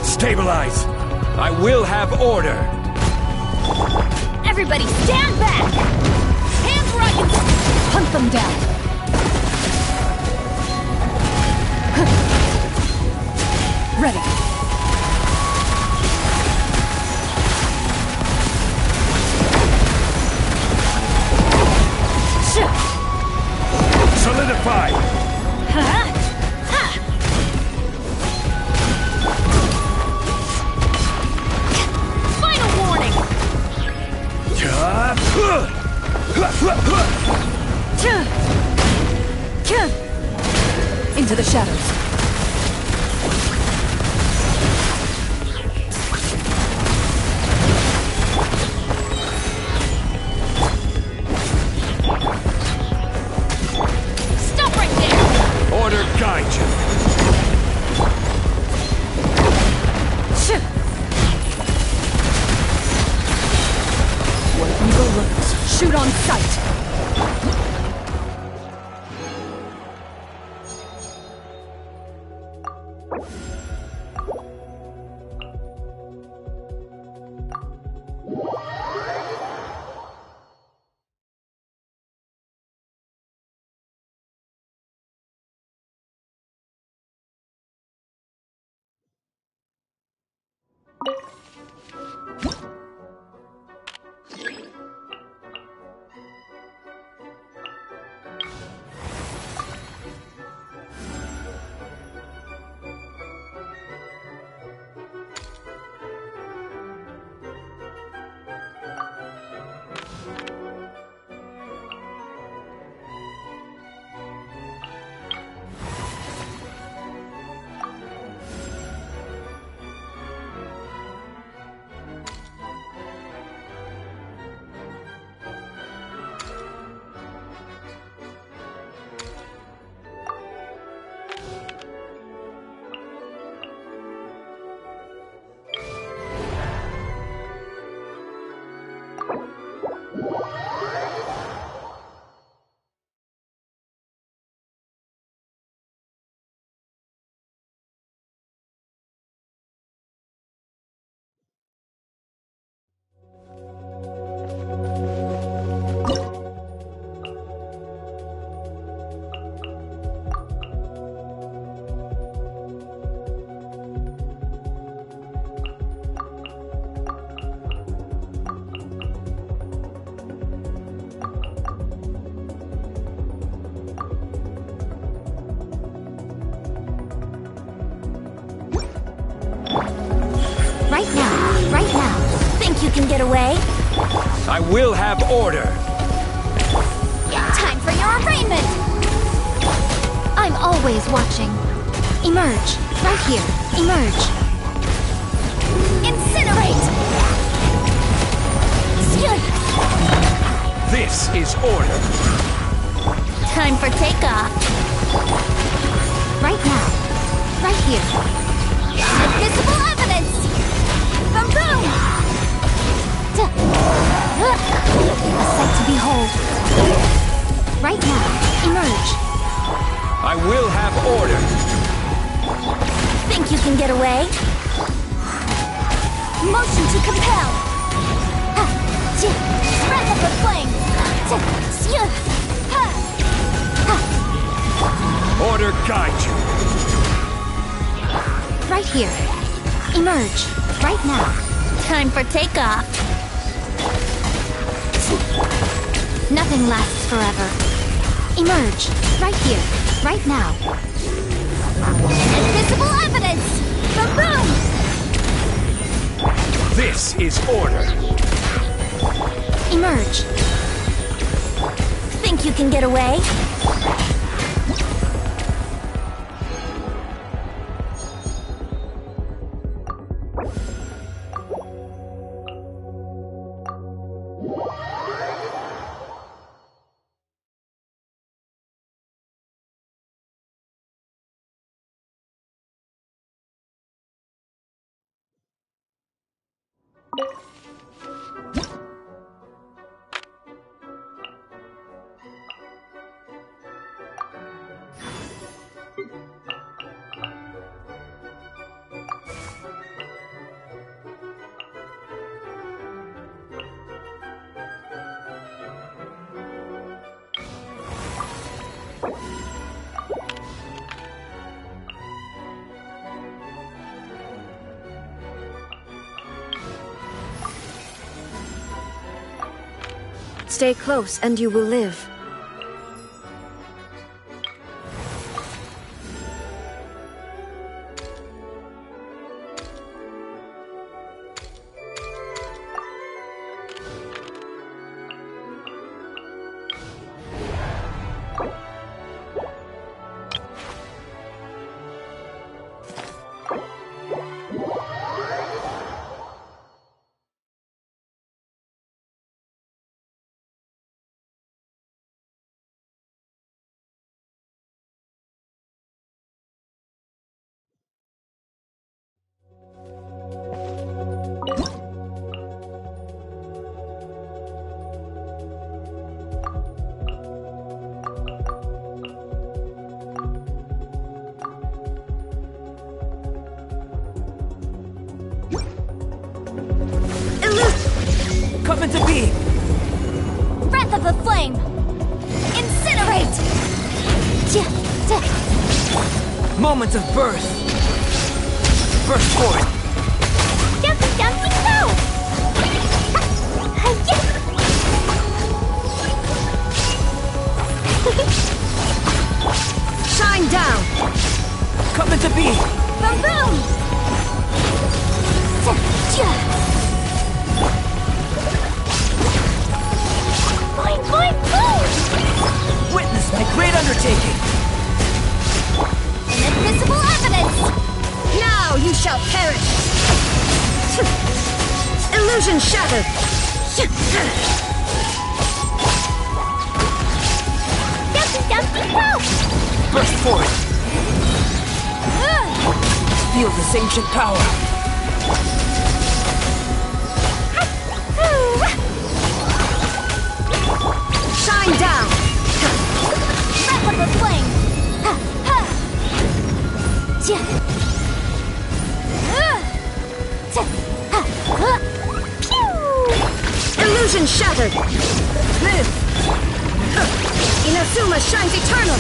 Stabilize! I will have order! Everybody stand back! Hands where I can... Hunt them down! Ready. Solidify! Final warning! Into the shadows. Stop right there! Order guide you! Where evil lurks, shoot on sight! can get away? I will have order. Time for your arraignment! I'm always watching. Emerge. Right here. Emerge. Incinerate! This is order. Time for takeoff. Right now. Right here. Invisible evidence! Boom boom! A sight to behold. Right now. Emerge. I will have order. Think you can get away? Motion to compel! Breath of the flame! Order guide you. Right here. Emerge. Right now. Time for takeoff. Nothing lasts forever. Emerge. Right here. Right now. Invisible evidence! Boom boom! This is order. Emerge. Think you can get away? Stay close and you will live. Come into being! Breath of the flame! Incinerate! Moment of birth! Burst forth! Jumpy, jumpy, go! Shine down! Come into being! Boom, boom! Boing, boing, boom! Witness my great undertaking! Invisible evidence! Now you shall perish! Illusion shattered! Jumpy, jumpy, go! Burst forth! Feel this ancient power! Shine down! Breath of the flame! Illusion shattered! Live! Inazuma shines eternal!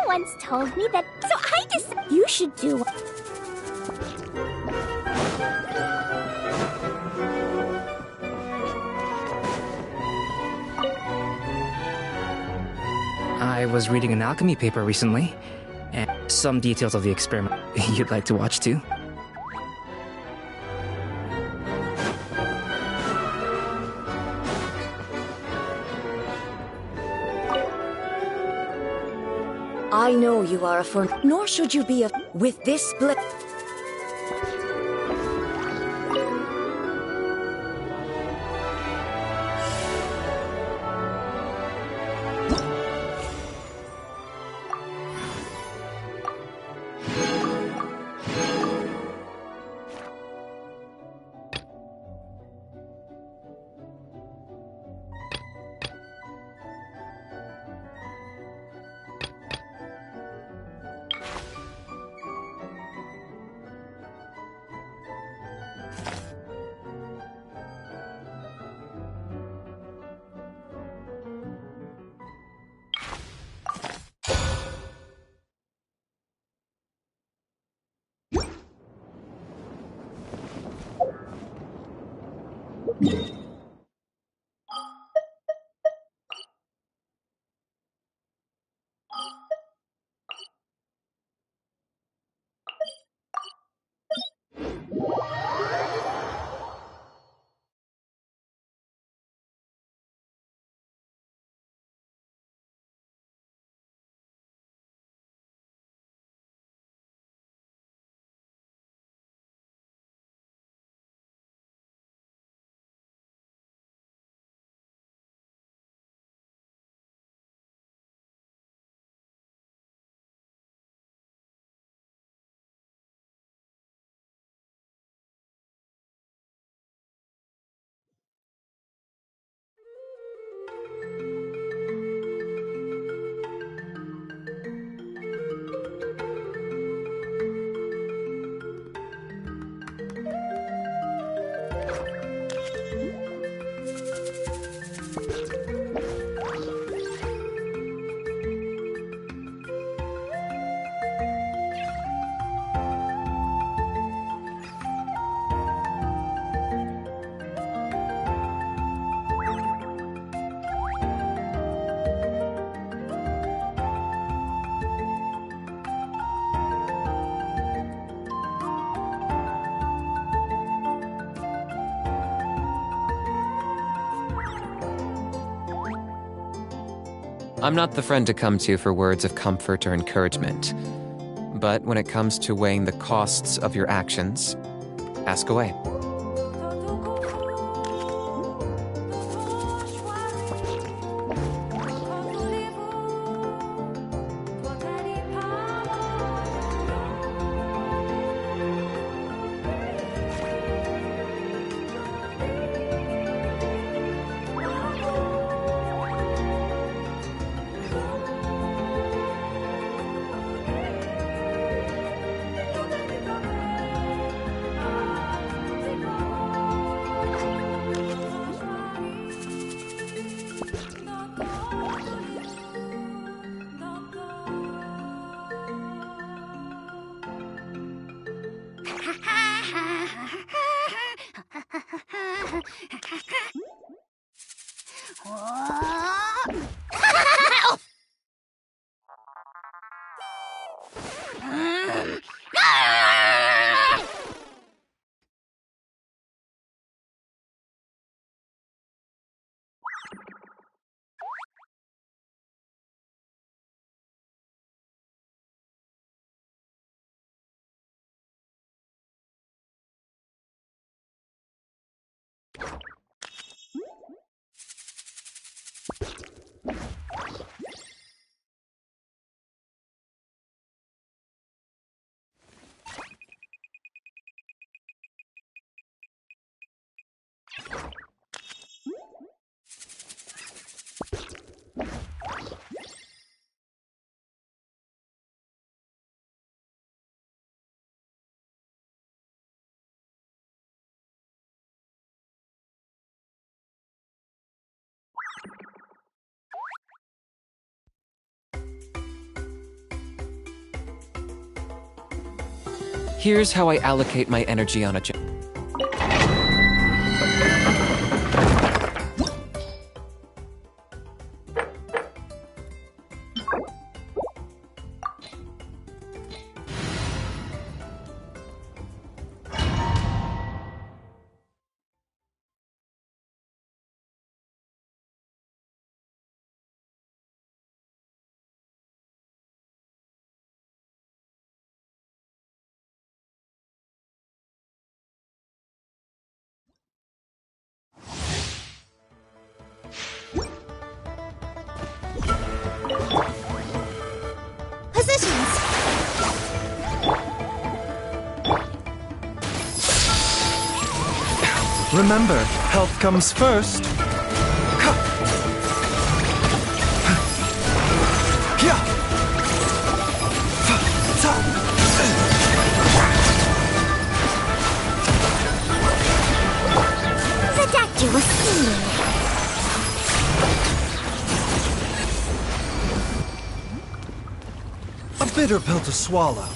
once told me that, so I decided you should do. I was reading an alchemy paper recently, and some details of the experiment you'd like to watch too. I know you are a nor should you be with this split. I'm not the friend to come to for words of comfort or encouragement. But when it comes to weighing the costs of your actions, ask away. Here's how I allocate my energy on a job. Positions! Remember, health comes first. The doctor was stealing. A bitter pill to swallow.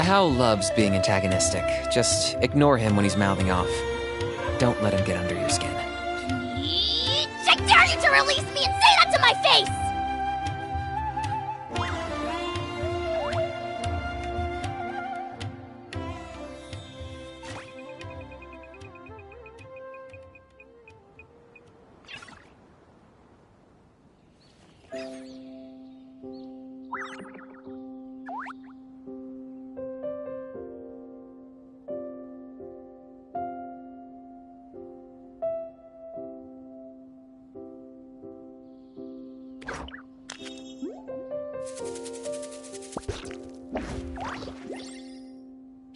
Hal loves being antagonistic. Just ignore him when he's mouthing off. Don't let him get under your skin. I dare you to release me and say that to my face!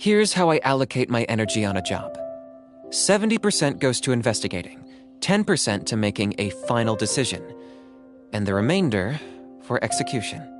Here's how I allocate my energy on a job. 70% goes to investigating, 10% to making a final decision, and the remainder for execution.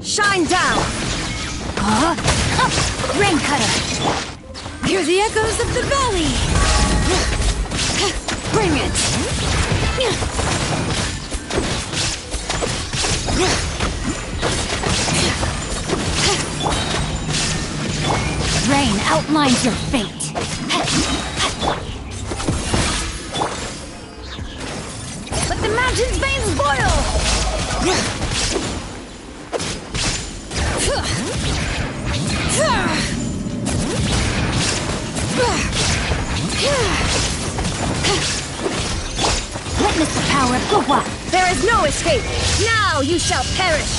Shine down! Rain Cutter! Hear the echoes of the valley! Bring it! Rain outlines your fate. Let the mountain's veins boil! Witness the power of Gugwa. There is no escape! Now you shall perish!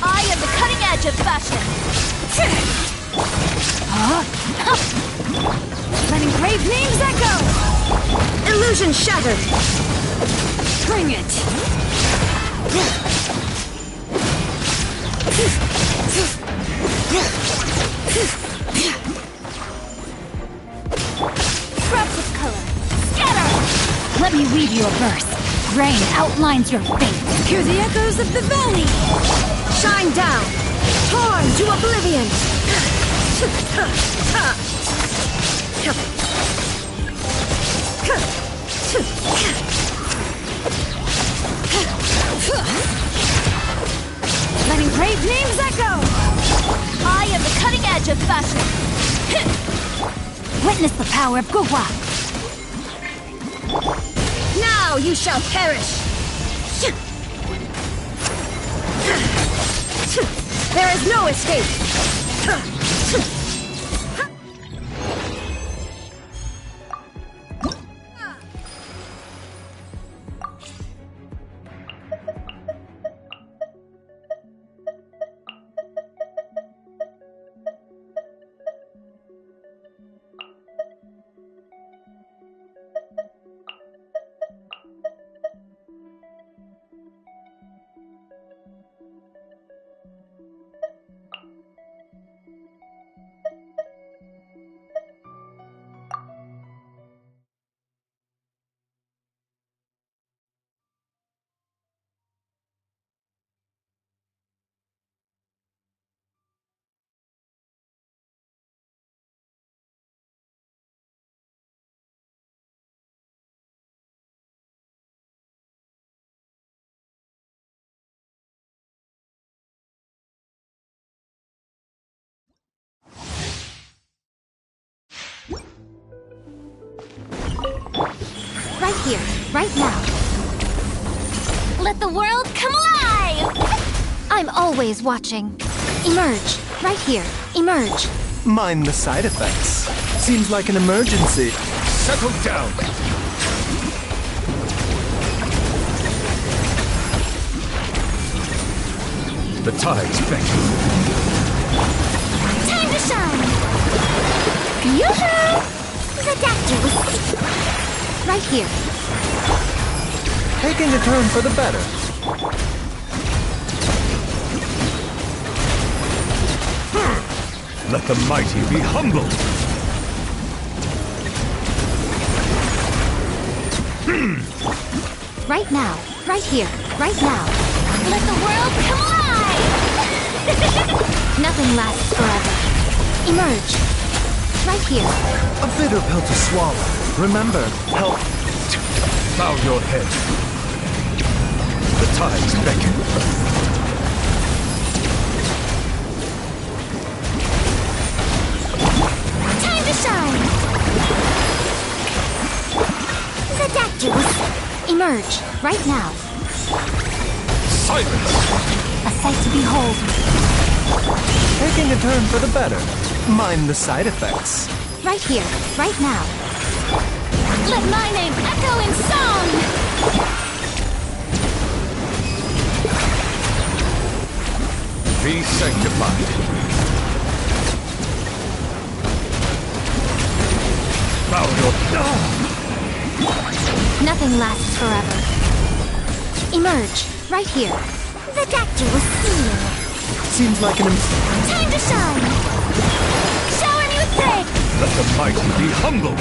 I am the cutting edge of fashion. Let engraved names echo! Illusion shattered! Bring it! Scraps of color. Scatter! Let me weave you a verse. Rain outlines your fate. Hear the echoes of the valley! Shine down! Torn to oblivion! Let engraved names echo! I am the cutting edge of fashion. Witness the power of Gugwa. Now you shall perish! There is no escape! Right here, right now. Let the world come alive! I'm always watching. Emerge, right here. Emerge. Mind the side effects. Seems like an emergency. Settle down! The tides beckon. Time to shine! Yoo-hoo! The doctor was... Right here. Taking a turn for the better. Let the mighty be humbled! Right now. Right here. Right now. Let the world come alive! Nothing lasts forever. Emerge. Right here. A bitter pill to swallow. Remember, help. Bow your head. The tides beckon. Time to shine! The doctor was... Emerge. Right now. Silence! A sight to behold. Taking a turn for the better. Mind the side effects. Right here. Right now. Let my name echo in song! Be sanctified. Bow your... Nothing lasts forever. Emerge. Right here. The doctor was seeing. Seems like an... Time to shine! Shower me with praise! Let the mighty be humbled.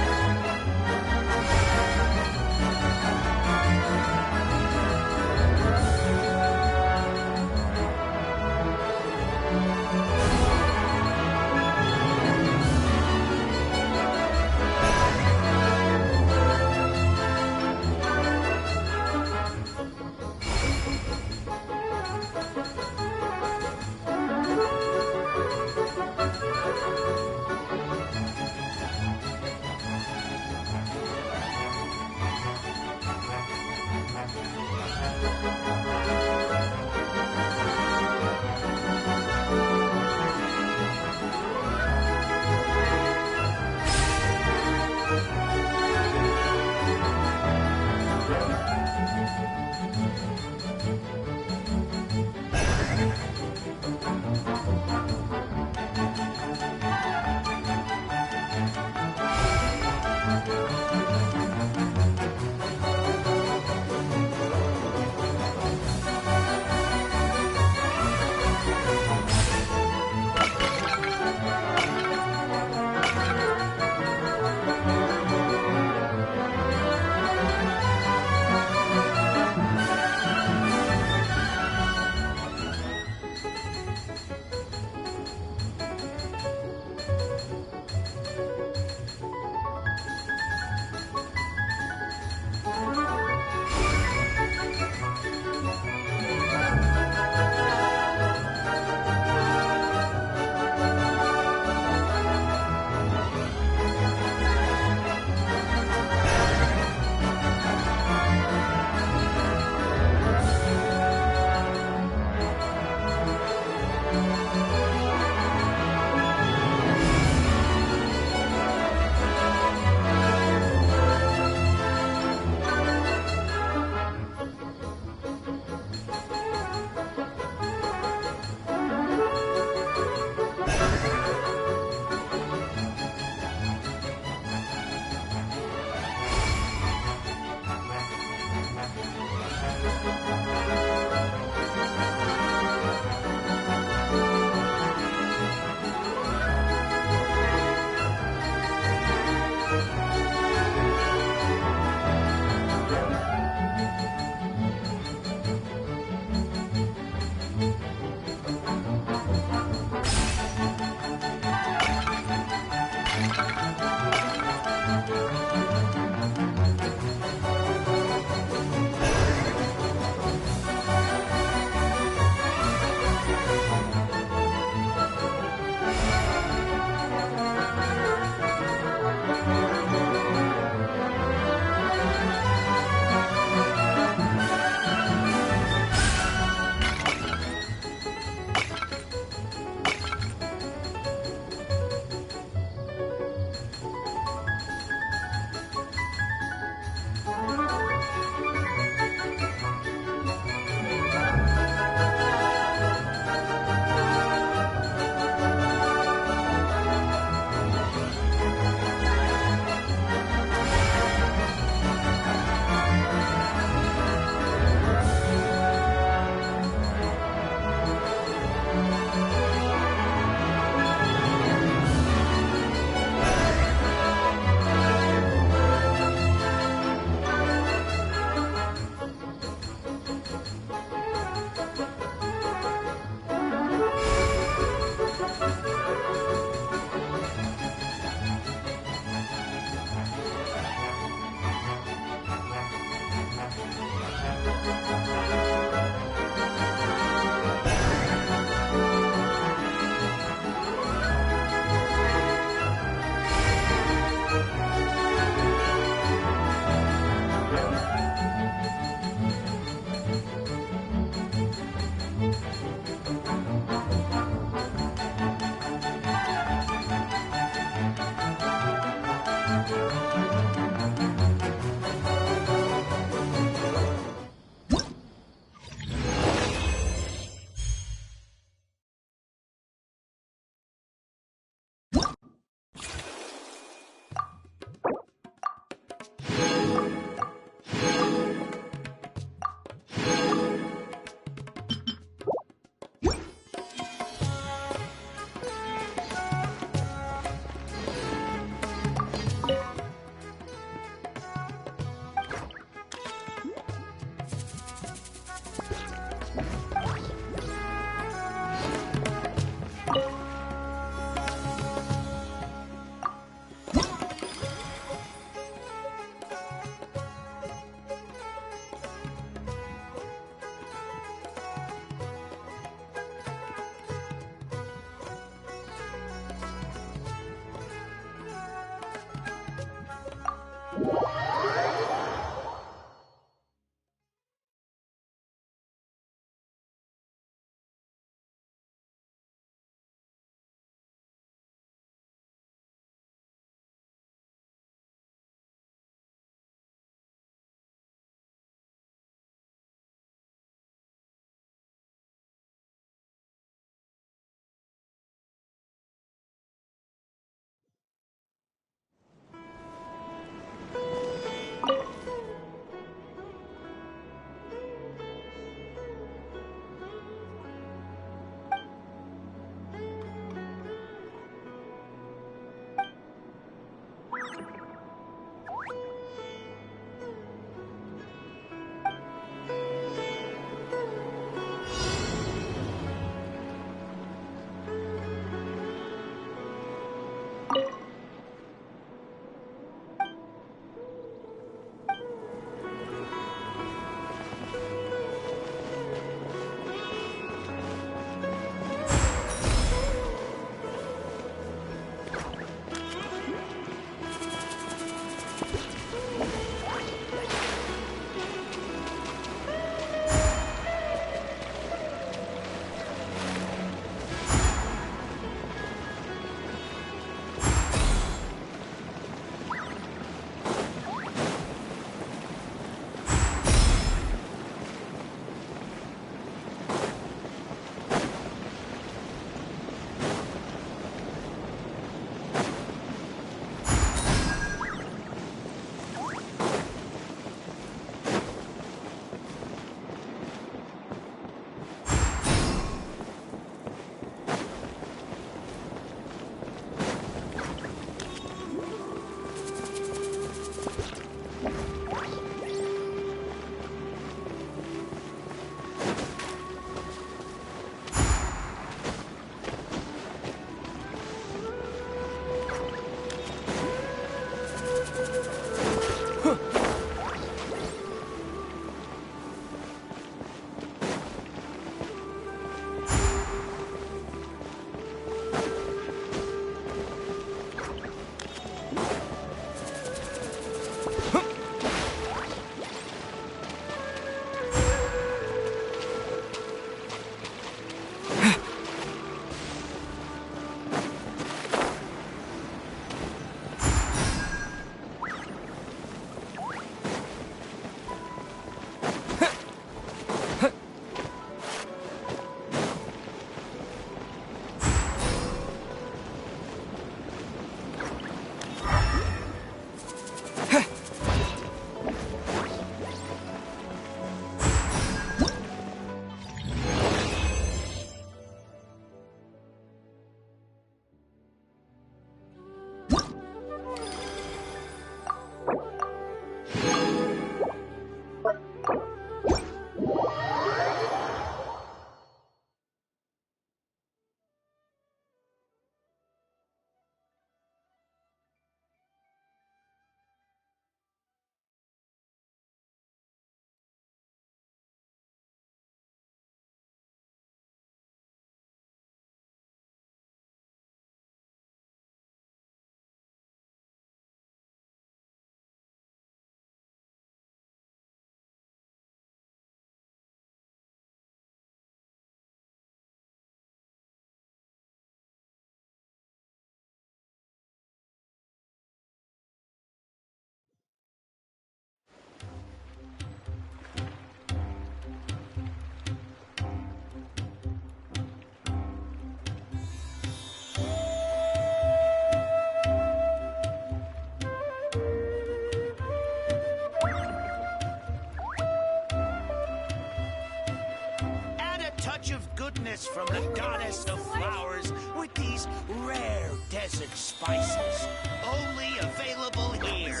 goodness from the goddess of flowers with these rare desert spices. Only available here.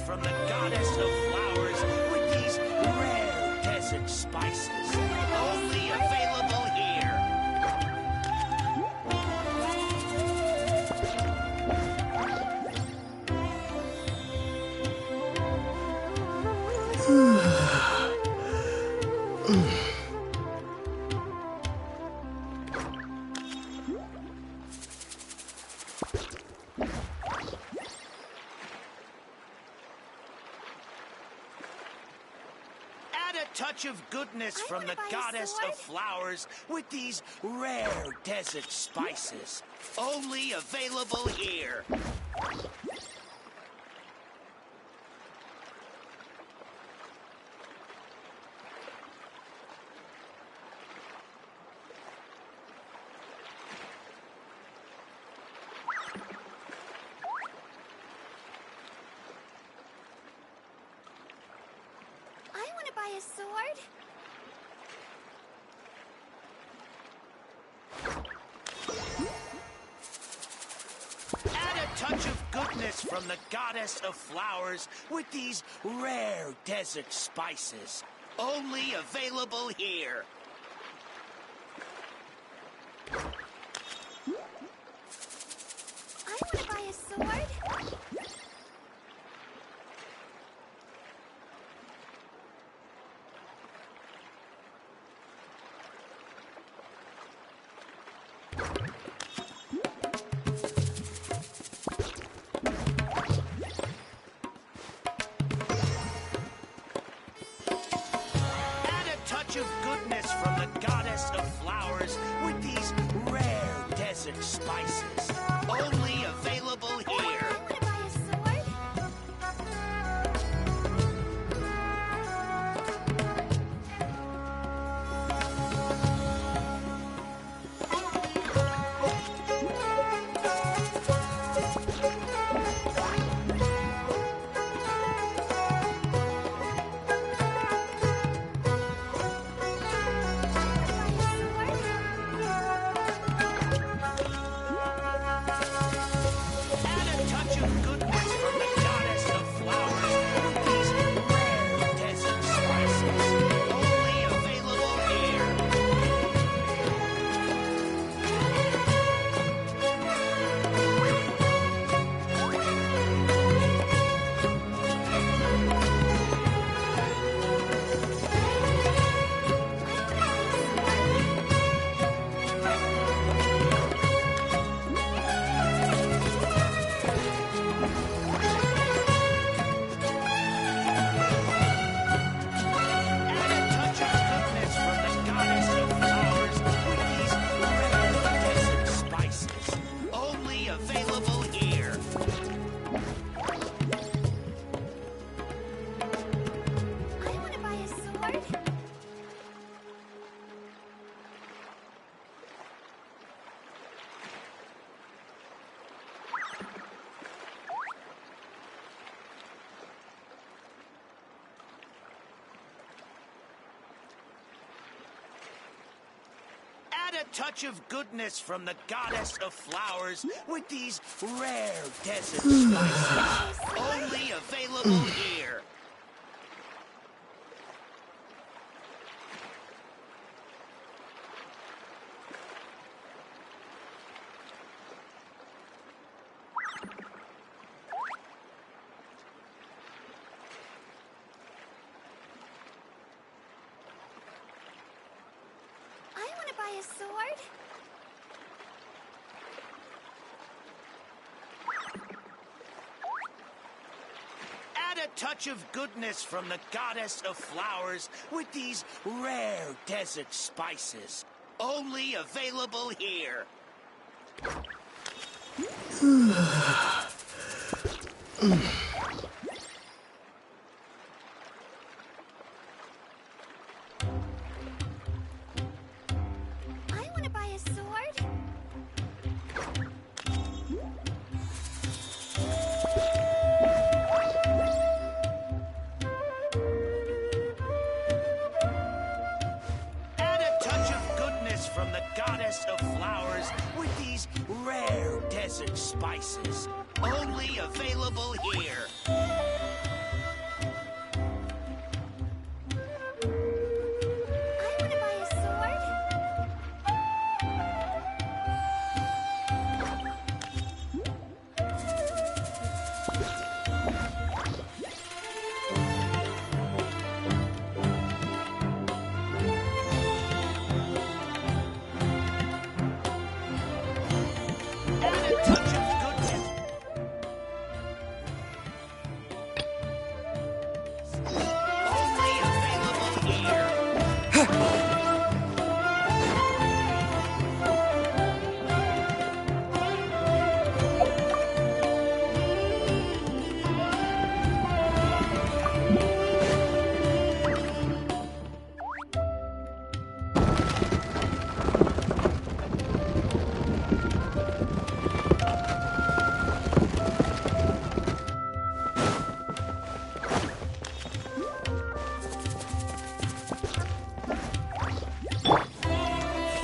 From the goddess of flowers with these rare desert spices. Only available here. Touch of goodness from the goddess of flowers with these rare desert spices. Only available here. Buy a sword? Add a touch of goodness from the goddess of flowers with these rare desert spices. Only available here. I want to buy a sword. Of goodness from the goddess of flowers with these rare desert spices. Only available here. I want to buy a sword. Add a touch of goodness from the goddess of flowers with these rare desert spices. Only available here. I want to buy a sword. Add a touch of goodness from the goddess of flowers with these rare desert spices. Only available here. I want to buy a sword. Add a touch of goodness from the goddess of flowers with these rare desert spices. Only available here. I want to buy a sword. Add a touch of goodness. Only available here.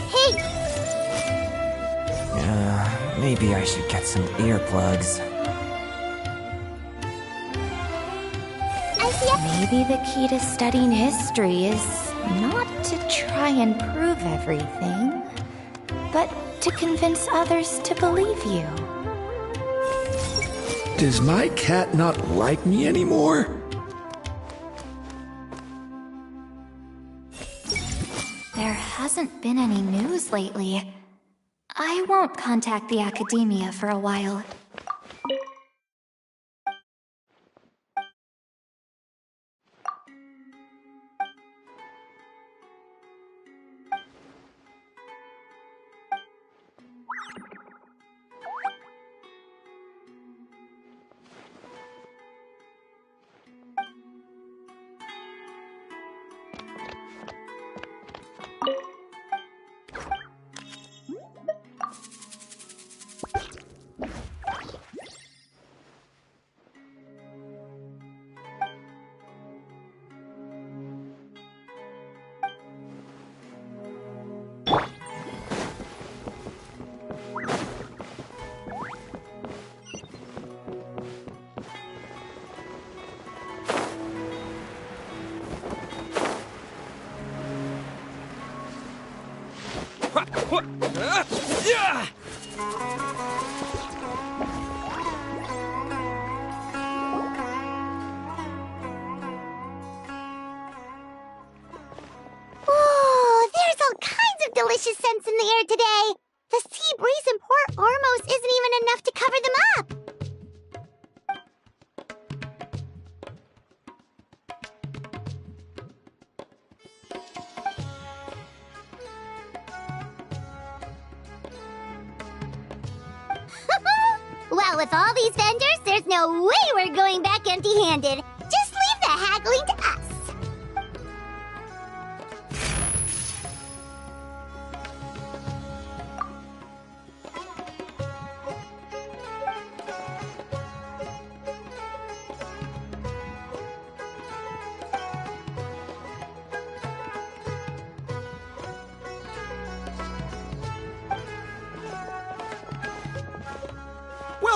Hey, Maybe I should get some earplugs. I see a Maybe the key to studying history is not to try and prove everything, but to convince others to believe you. Does my cat not like me anymore? There hasn't been any news lately. I won't contact the academia for a while. Whoa, there's all kinds of delicious scents in the air today. The sea breeze in Port Ormos isn't even enough to cover them up. Well, with all these vendors, there's no way we're going back empty-handed. Just leave the haggling to us.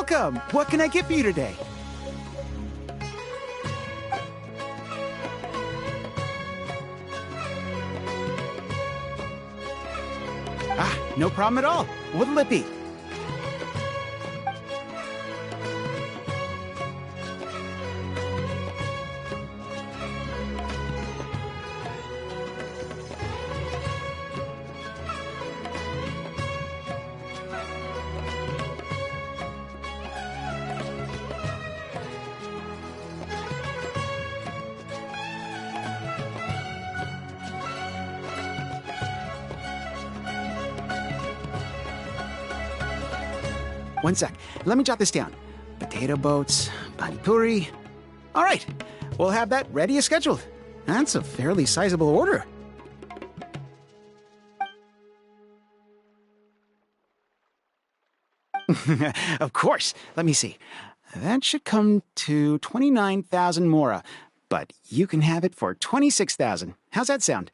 Welcome! What can I get for you today? Ah, no problem at all. What'll it be? One sec. Let me jot this down. Potato boats, pani puri. All right. We'll have that ready as scheduled. That's a fairly sizable order. Of course. Let me see. That should come to 29,000 mora, but you can have it for 26,000. How's that sound?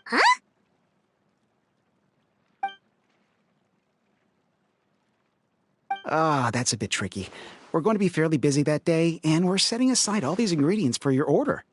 Huh? Ah, that's a bit tricky. We're going to be fairly busy that day, and we're setting aside all these ingredients for your order.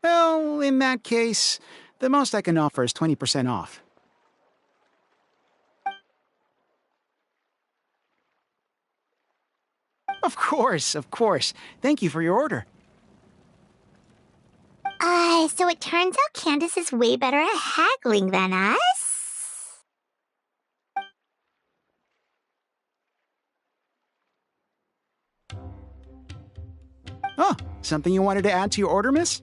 Well, in that case, the most I can offer is 20% off. Of course, of course. Thank you for your order. So it turns out Candace is way better at haggling than us? Oh, something you wanted to add to your order, miss?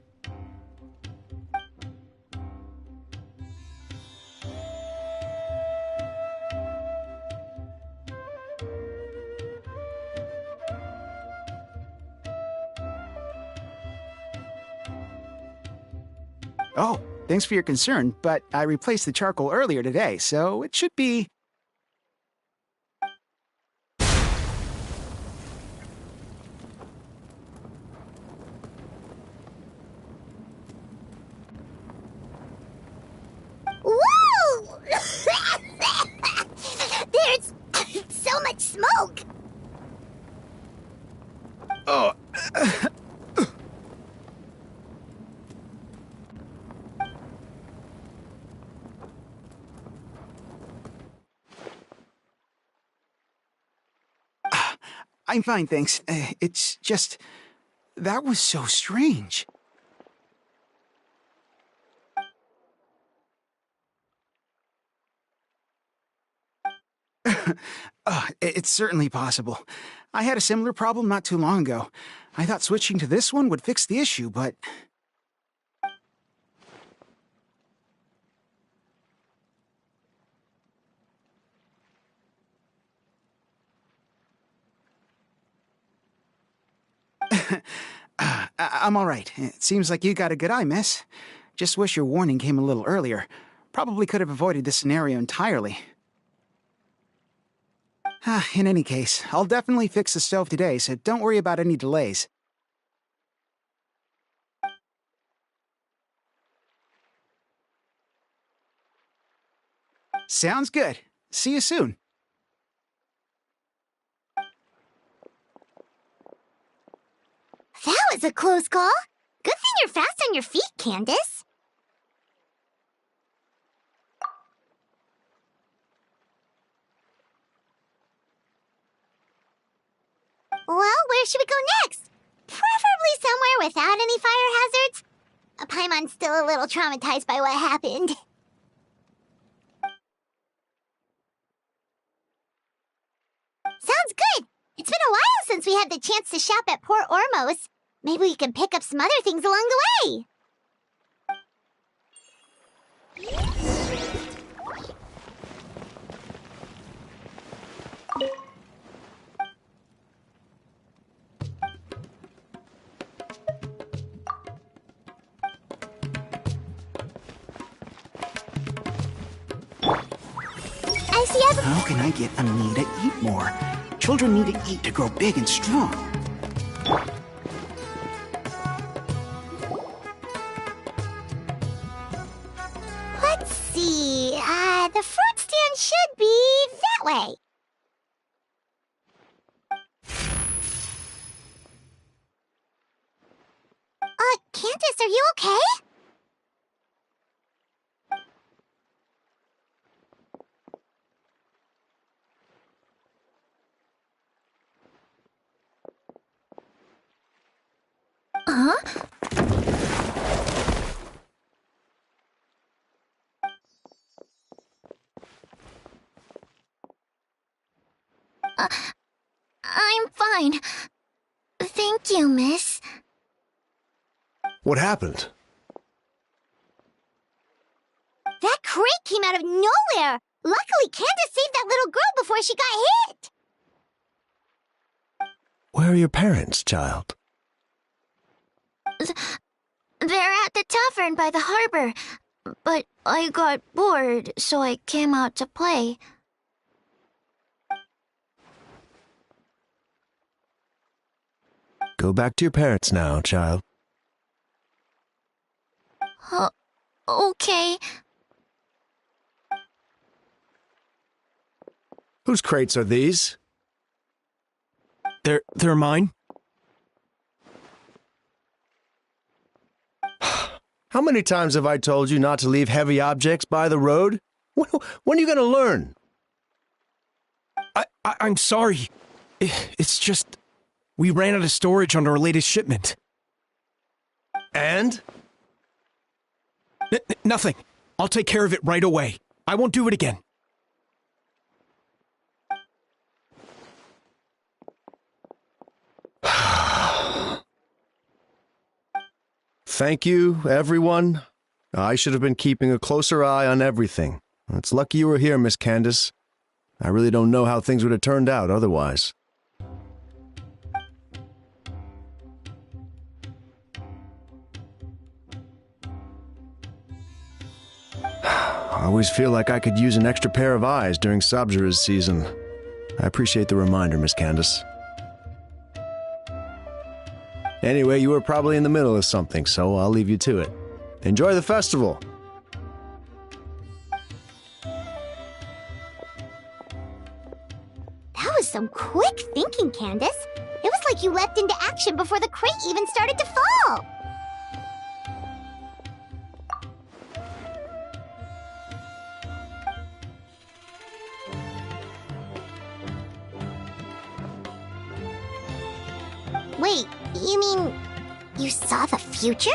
Oh, thanks for your concern, but I replaced the charcoal earlier today, so it should be... Whoa! There's so much smoke! Oh... I'm fine, thanks. It's just... that was so strange. It's certainly possible. I had a similar problem not too long ago. I thought switching to this one would fix the issue, but... I'm all right. It seems like you got a good eye, miss. Just wish your warning came a little earlier. Probably could have avoided this scenario entirely. In any case, I'll definitely fix the stove today, so don't worry about any delays. Sounds good. See you soon. That was a close call. Good thing you're fast on your feet, Candace. Well, where should we go next? Preferably somewhere without any fire hazards. Paimon's still a little traumatized by what happened. Sounds good. It's been a while since we had the chance to shop at Port Ormos. Maybe we can pick up some other things along the way. How can I get Amelie to eat more? Children need to eat to grow big and strong. Let's see. The fruit stand should be that way. Candace, are you okay? Huh? I'm fine. Thank you, miss. What happened? That crate came out of nowhere! Luckily, Candace saved that little girl before she got hit! Where are your parents, child? They're at the tavern by the harbor. But I got bored, so I came out to play. Go back to your parents now, child. Okay. Whose crates are these? They're mine. How many times have I told you not to leave heavy objects by the road? When are you gonna learn? I'm sorry. It's just... we ran out of storage on our latest shipment. And? Nothing. I'll take care of it right away. I won't do it again. Thank you, everyone. I should have been keeping a closer eye on everything. It's lucky you were here, Miss Candace. I really don't know how things would have turned out otherwise. I always feel like I could use an extra pair of eyes during Sabzura's season. I appreciate the reminder, Miss Candace. Anyway, you were probably in the middle of something, so I'll leave you to it. Enjoy the festival! That was some quick thinking, Candace. It was like you leapt into action before the crate even started to fall. Wait, you mean you saw the future?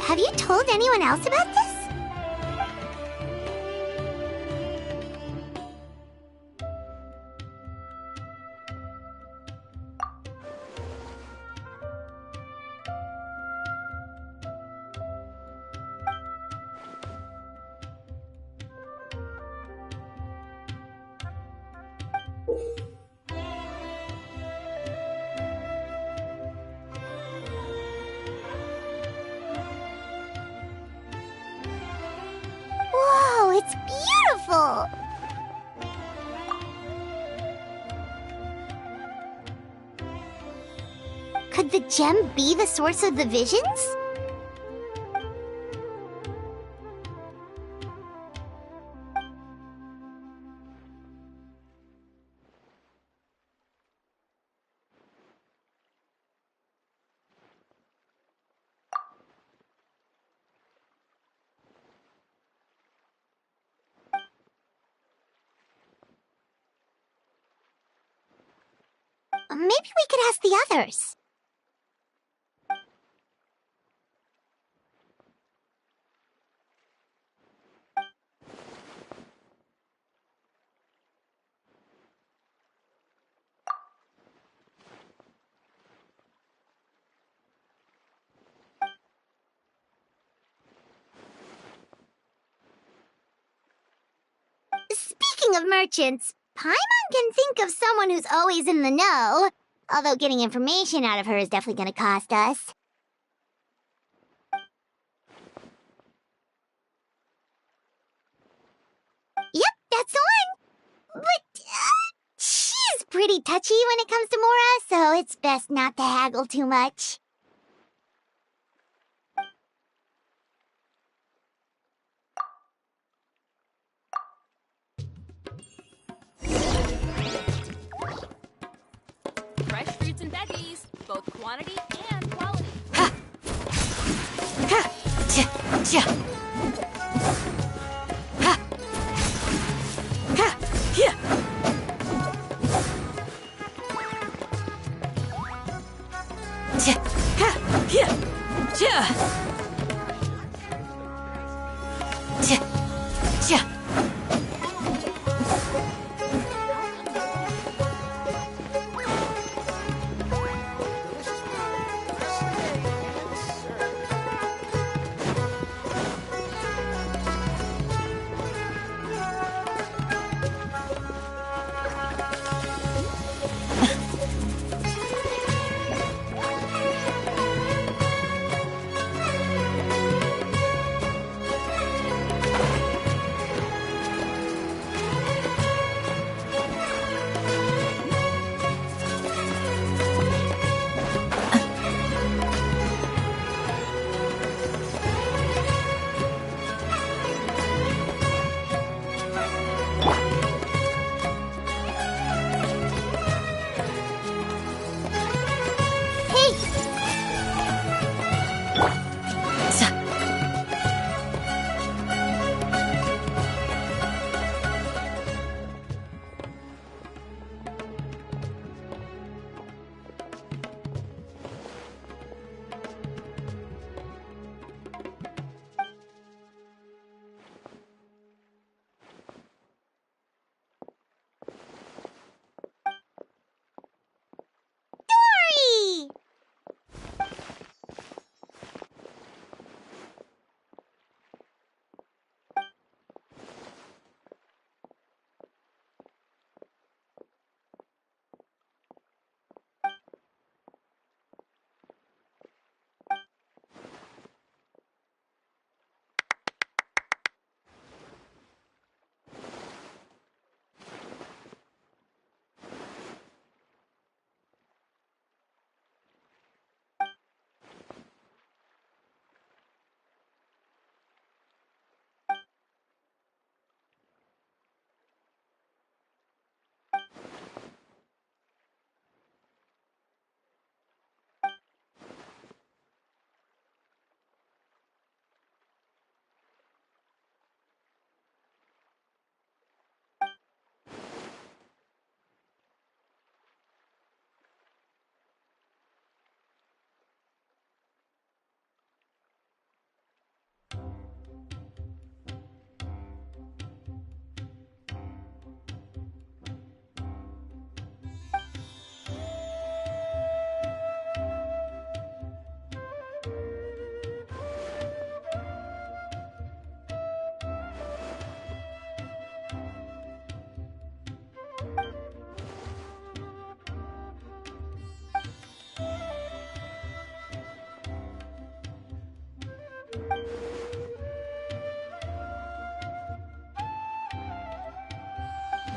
Have you told anyone else about this? Whoa, it's beautiful! Could the gem be the source of the visions? Maybe we could ask the others. Speaking of merchants, Paimon can think of someone who's always in the know. Although getting information out of her is definitely going to cost us. Yep, that's the one. But she's pretty touchy when it comes to Mora, so it's best not to haggle too much. Fresh fruits and veggies, both quantity and quality.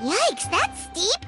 Yikes, that's steep!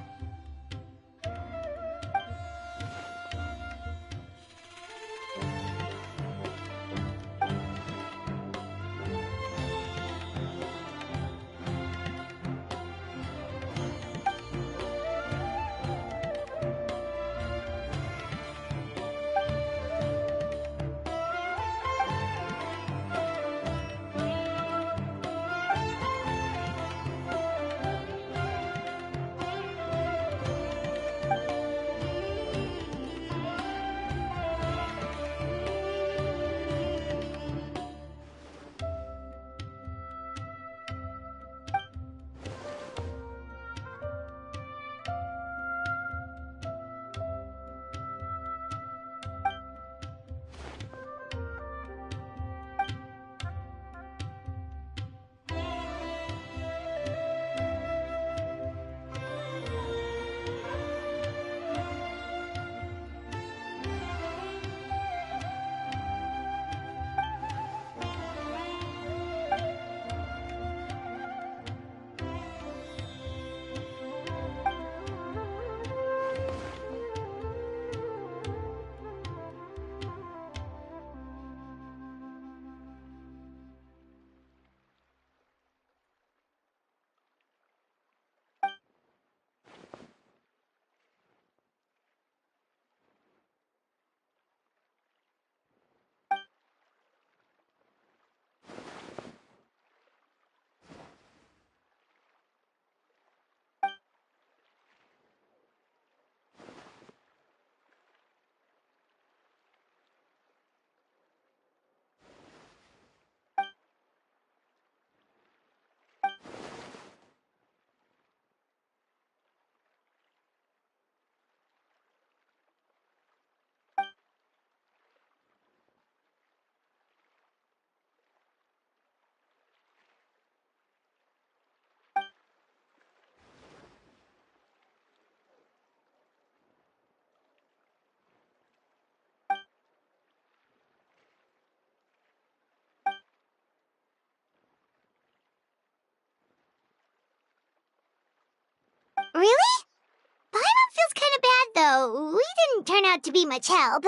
Really? Paimon feels kind of bad, though. We didn't turn out to be much help.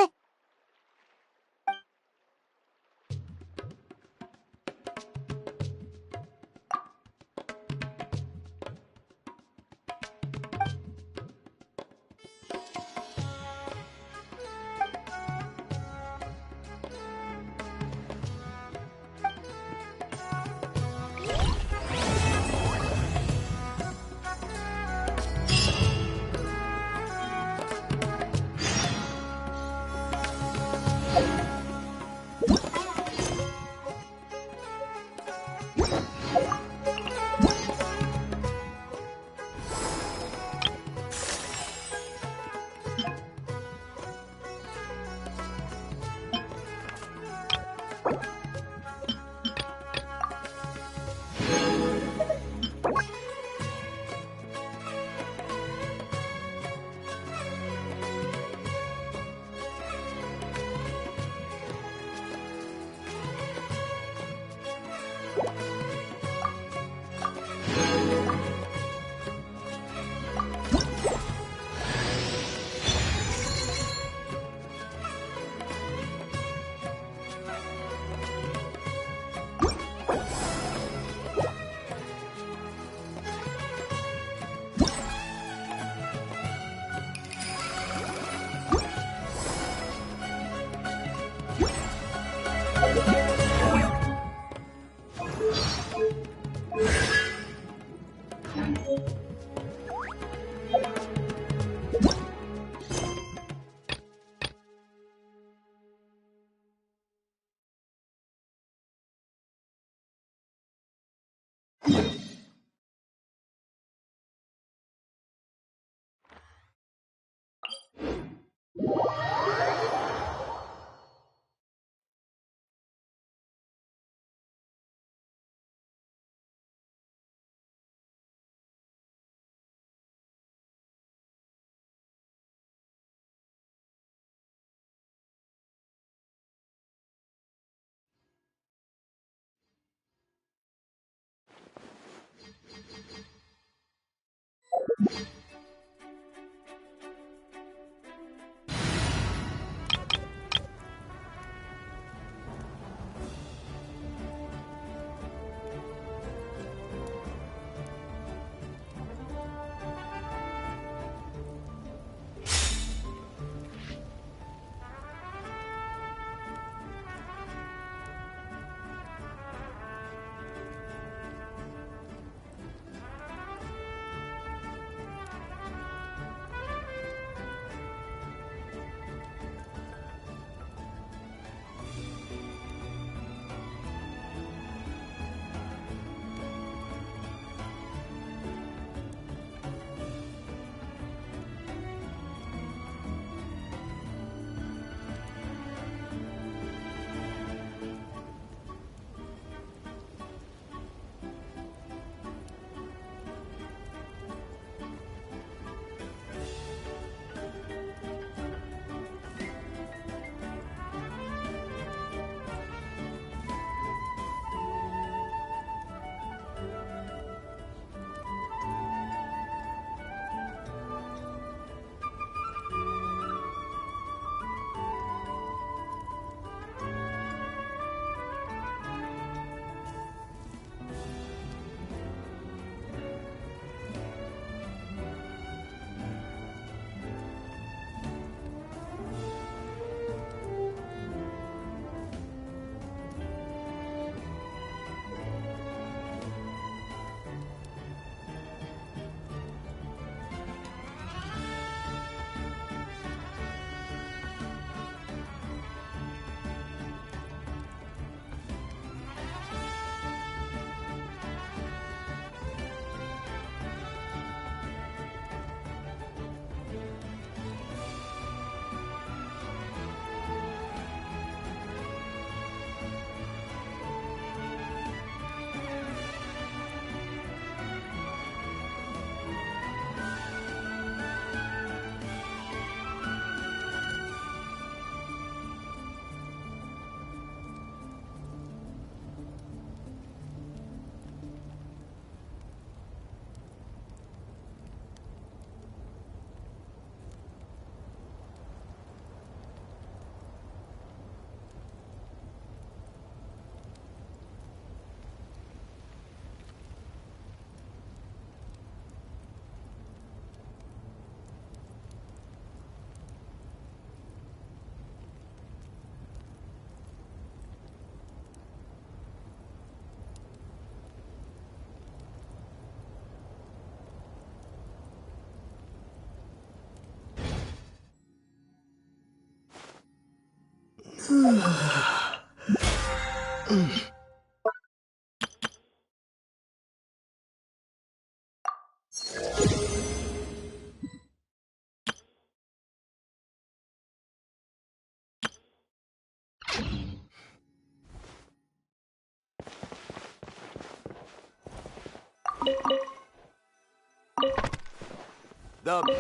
The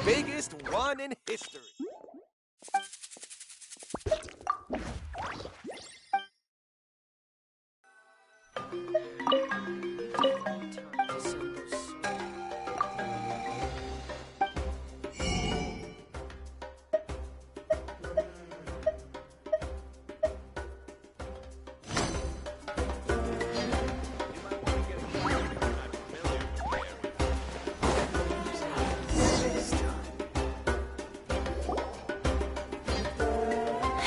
biggest one in history.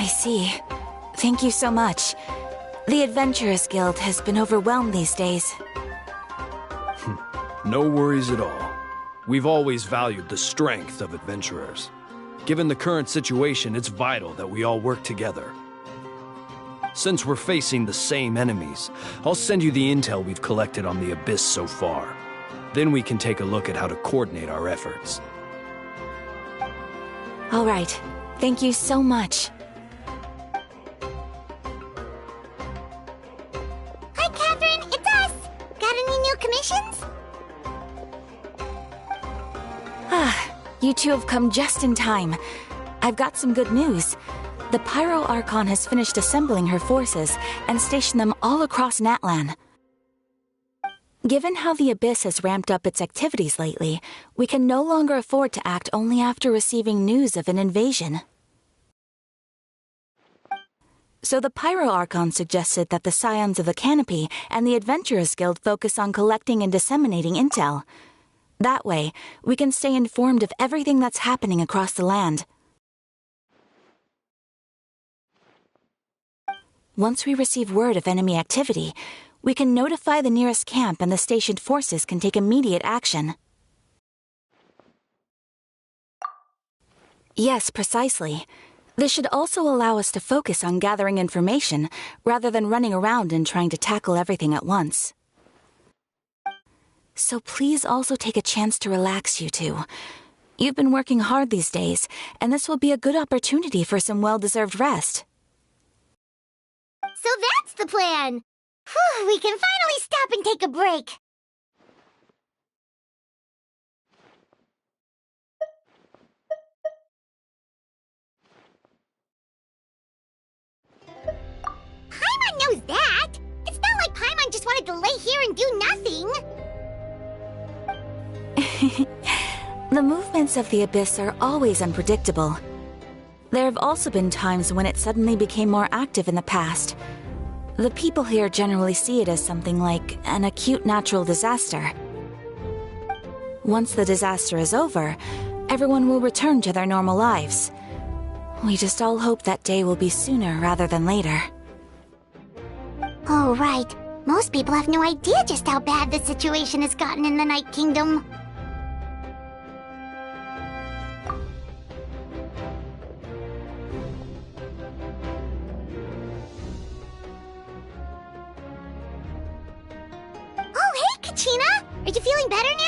I see. Thank you so much. The Adventurers Guild has been overwhelmed these days. No worries at all. We've always valued the strength of adventurers. Given the current situation, it's vital that we all work together. Since we're facing the same enemies, I'll send you the intel we've collected on the Abyss so far. Then we can take a look at how to coordinate our efforts. All right. Thank you so much. Hi, Catherine. It's us. Got any new commissions? You two have come just in time. I've got some good news. The Pyro Archon has finished assembling her forces and stationed them all across Natlan. Given how the Abyss has ramped up its activities lately, we can no longer afford to act only after receiving news of an invasion. So the Pyro Archon suggested that the Scions of the Canopy and the Adventurers Guild focus on collecting and disseminating intel. That way, we can stay informed of everything that's happening across the land. Once we receive word of enemy activity, we can notify the nearest camp and the stationed forces can take immediate action. Yes, precisely. This should also allow us to focus on gathering information rather than running around and trying to tackle everything at once. So please also take a chance to relax, you two. You've been working hard these days, and this will be a good opportunity for some well-deserved rest. So that's the plan. Whew, we can finally stop and take a break. Paimon knows that. It's not like Paimon just wanted to lay here and do nothing. The movements of the Abyss are always unpredictable. There have also been times when it suddenly became more active in the past. The people here generally see it as something like an acute natural disaster. Once the disaster is over, everyone will return to their normal lives. We just all hope that day will be sooner rather than later. Oh, right. Most people have no idea just how bad the situation has gotten in the Night Kingdom. Oh, hey, Kachina! Are you feeling better now?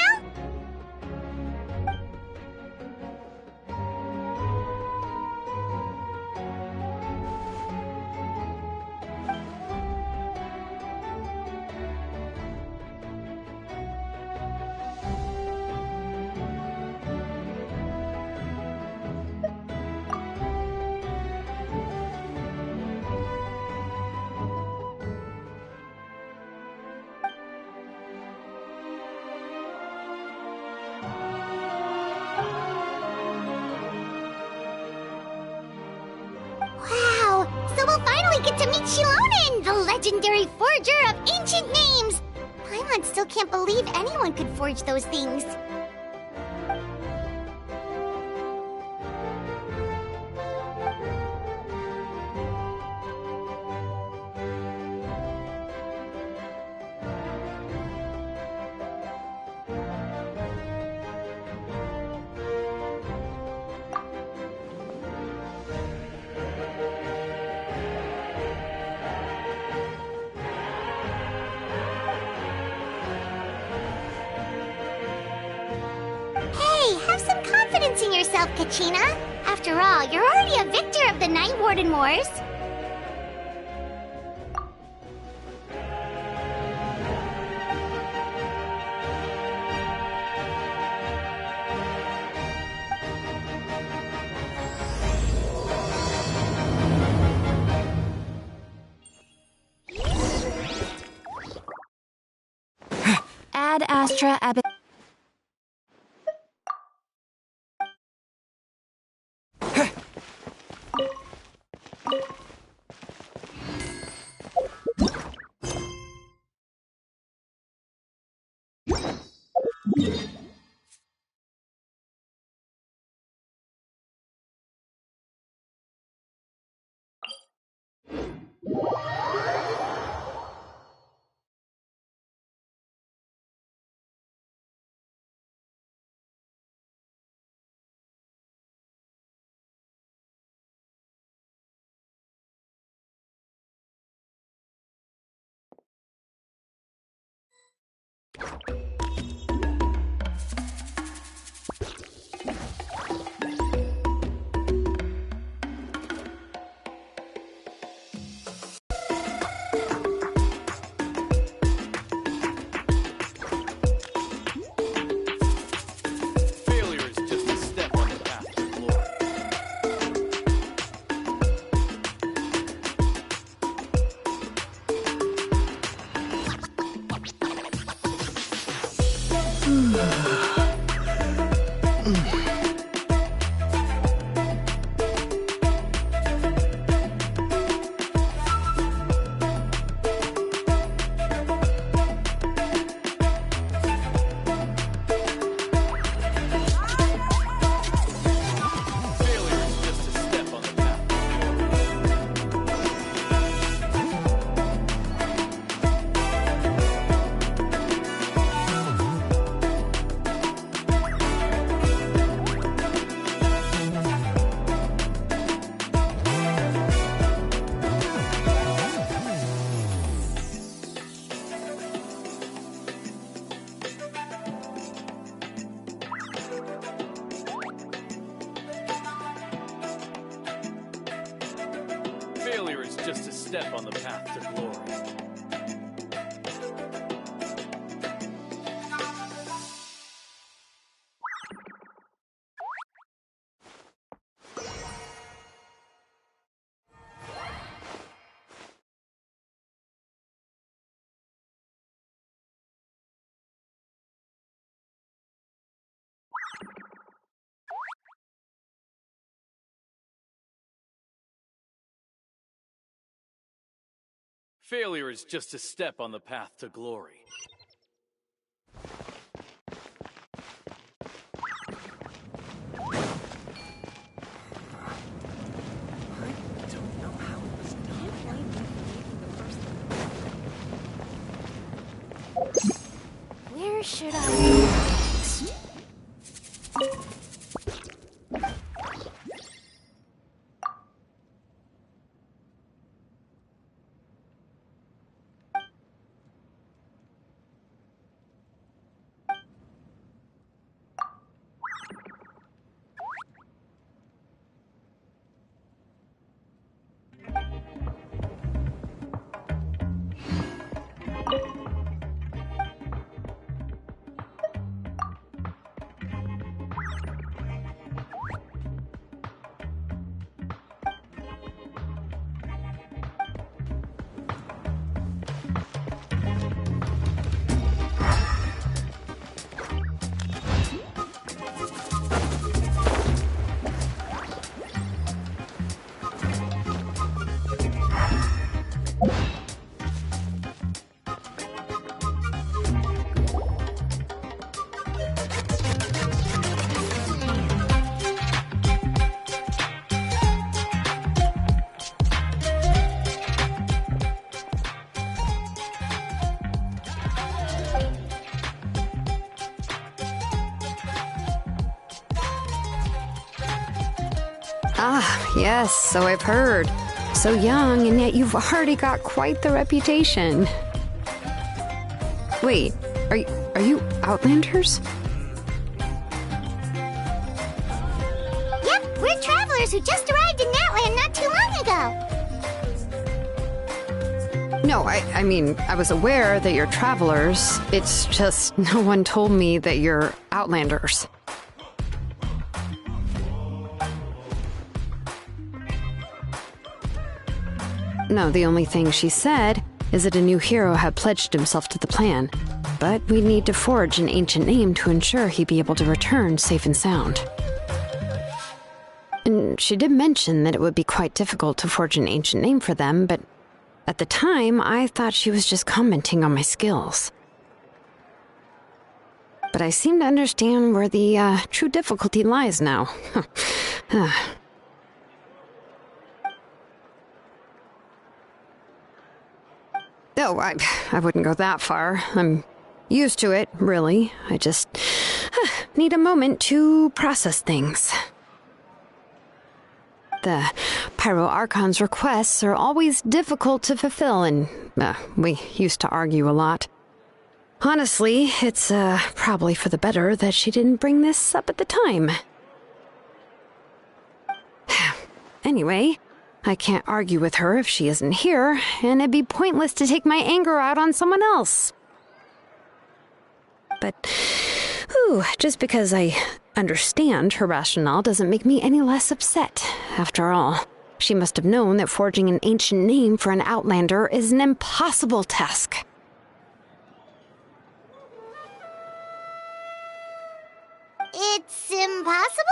Wow! So we'll finally get to meet Shilonen, the legendary forger of ancient names! Paimon still can't believe anyone could forge those things. yourself, Kachina. After all, you're already a victor of the Night Warden Wars. Ad Astra Ab. Failure is just a step on the path to glory. Failure is just a step on the path to glory. Where should I go next? Ah, yes, so I've heard. So young, and yet you've already got quite the reputation. Wait, are you Outlanders? travelers who just arrived in Natland not too long ago. No, I mean, I was aware that you're travelers. It's just no one told me that you're outlanders. No, the only thing she said is that a new hero had pledged himself to the plan, but we'd need to forge an ancient name to ensure he'd be able to return safe and sound. And she did mention that it would be quite difficult to forge an ancient name for them, but at the time, I thought she was just commenting on my skills. But I seem to understand where the true difficulty lies now. Oh, I wouldn't go that far. I'm used to it, really. I just need a moment to process things. The Pyro Archon's requests are always difficult to fulfill, and we used to argue a lot. Honestly, it's probably for the better that she didn't bring this up at the time. Anyway, I can't argue with her if she isn't here, and it'd be pointless to take my anger out on someone else. But, just because I understand her rationale doesn't make me any less upset. After all, she must have known that forging an ancient name for an outlander is an impossible task. It's impossible?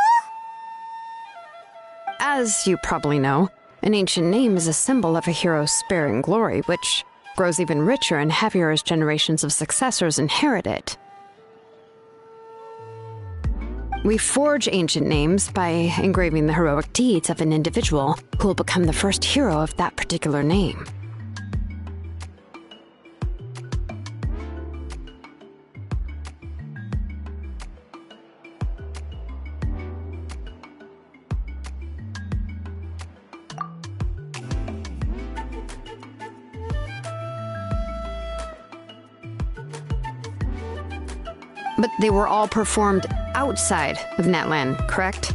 As you probably know, an ancient name is a symbol of a hero's spirit and glory, which grows even richer and heavier as generations of successors inherit it. We forge ancient names by engraving the heroic deeds of an individual who will become the first hero of that particular name. But they were all performed outside of Natland, correct?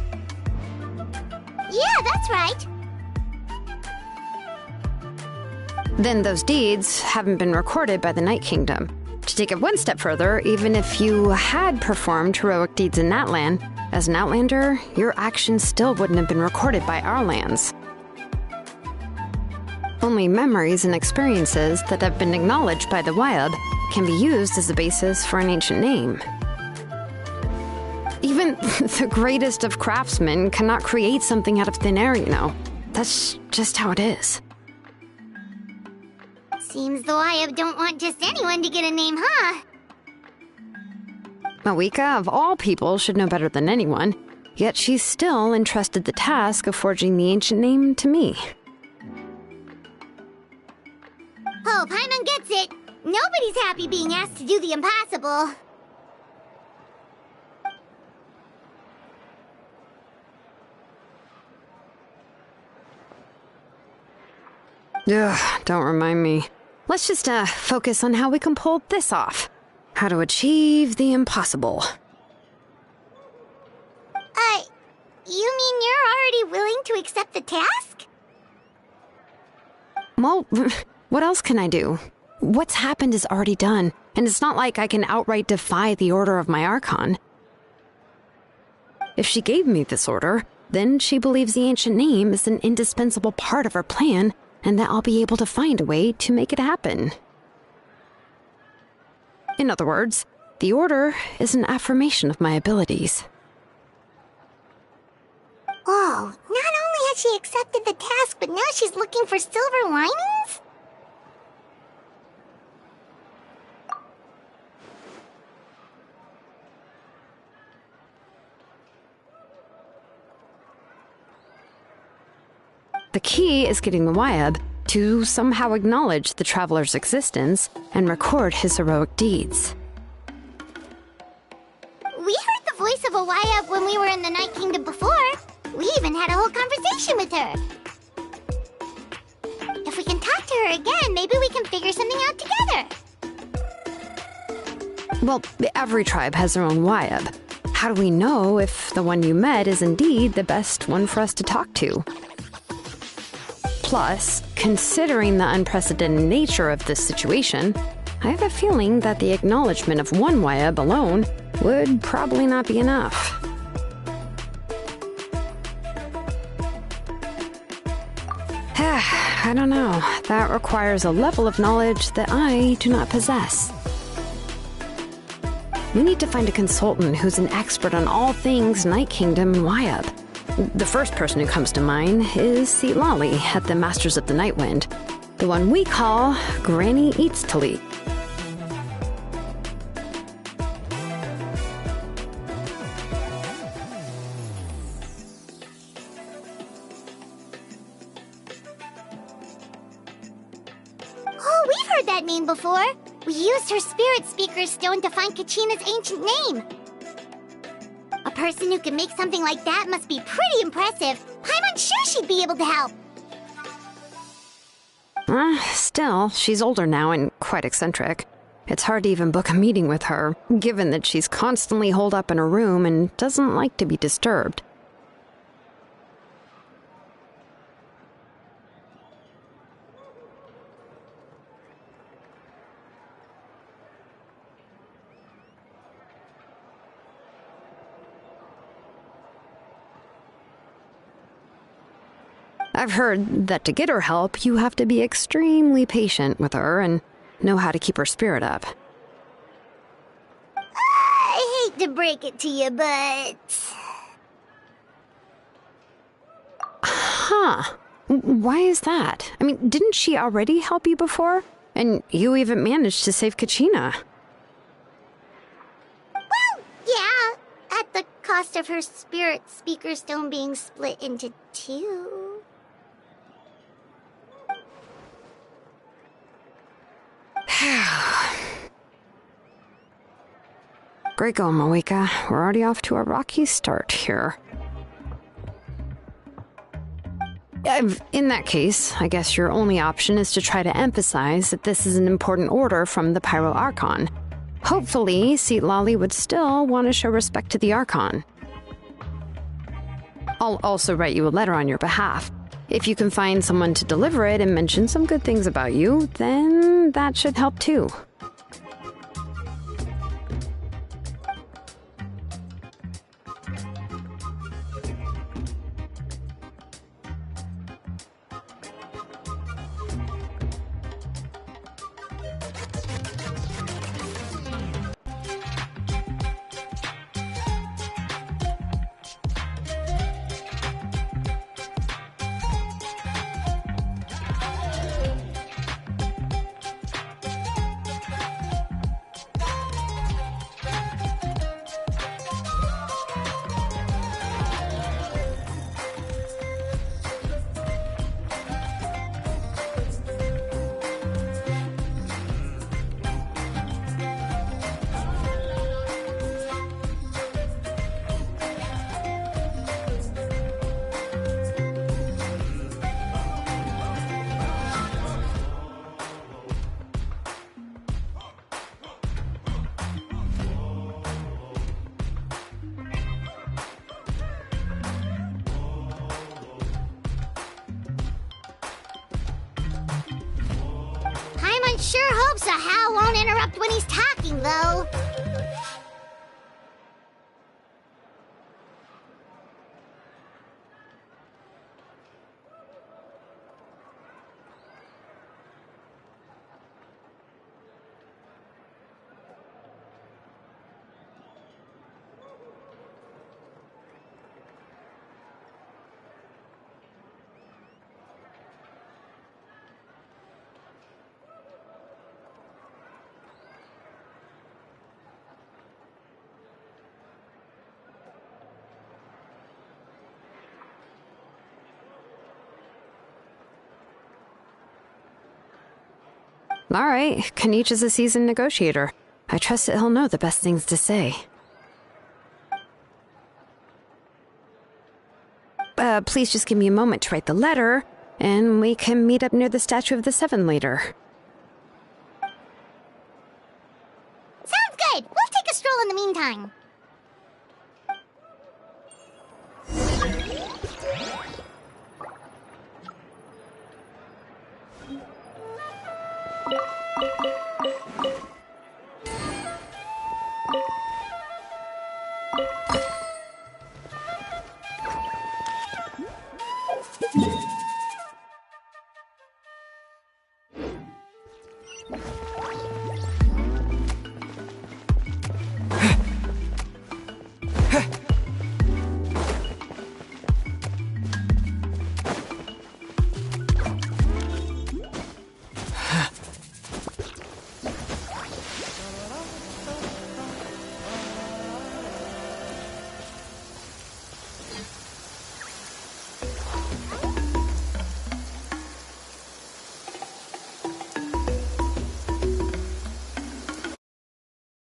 Yeah, that's right. Then those deeds haven't been recorded by the Night Kingdom. To take it one step further, even if you had performed heroic deeds in Natland, as an outlander, your actions still wouldn't have been recorded by our lands. Only memories and experiences that have been acknowledged by the Wyab can be used as the basis for an ancient name. Even the greatest of craftsmen cannot create something out of thin air, you know. That's just how it is. Seems the Wyab don't want just anyone to get a name, huh? Mawika, of all people, should know better than anyone, yet she's still entrusted the task of forging the ancient name to me. Oh, Paimon gets it. Nobody's happy being asked to do the impossible. Ugh, don't remind me. Let's just focus on how we can pull this off. How to achieve the impossible. You mean you're already willing to accept the task? Well, what else can I do? What's happened is already done, and it's not like I can outright defy the order of my archon. If she gave me this order, then she believes the ancient name is an indispensable part of her plan, and that I'll be able to find a way to make it happen. In other words, the order is an affirmation of my abilities. Whoa, not only has she accepted the task, but now she's looking for silver linings? The key is getting the Wyab to somehow acknowledge the traveler's existence and record his heroic deeds. We heard the voice of a Wyab when we were in the Night Kingdom before. We even had a whole conversation with her. If we can talk to her again, maybe we can figure something out together. Well, every tribe has their own Wyab. how do we know if the one you met is indeed the best one for us to talk to? Plus, considering the unprecedented nature of this situation, I have a feeling that the acknowledgement of one Wayab alone would probably not be enough. I don't know. That requires a level of knowledge that I do not possess. We need to find a consultant who's an expert on all things Night Kingdom and Wayab. The first person who comes to mind is Lali at the Masters of the Nightwind, the one we call Granny Eats Talit. Oh, we've heard that name before. We used her spirit speaker stone to find Kachina's ancient name. A person who can make something like that must be pretty impressive. I'm unsure she'd be able to help. Still, she's older now and quite eccentric. It's hard to even book a meeting with her, given that she's constantly holed up in her room and doesn't like to be disturbed. I've heard that to get her help, you have to be extremely patient with her and know how to keep her spirit up. I hate to break it to you, but... Huh. Why is that? I mean, didn't she already help you before? And you even managed to save Kachina. Well, yeah. At the cost of her spirit speaker stone being split into two. Great going, Moeka. We're already off to a rocky start here. In that case, I guess your only option is to try to emphasize that this is an important order from the Pyro Archon. Hopefully, Lali would still want to show respect to the Archon. I'll also write you a letter on your behalf. If you can find someone to deliver it and mention some good things about you, then that should help too. Sure hope so Hal won't interrupt when he's talking, though. All right, Kanich is a seasoned negotiator. I trust that he'll know the best things to say. Please just give me a moment to write the letter, and we can meet up near the Statue of the Seven later. Sounds good! We'll take a stroll in the meantime.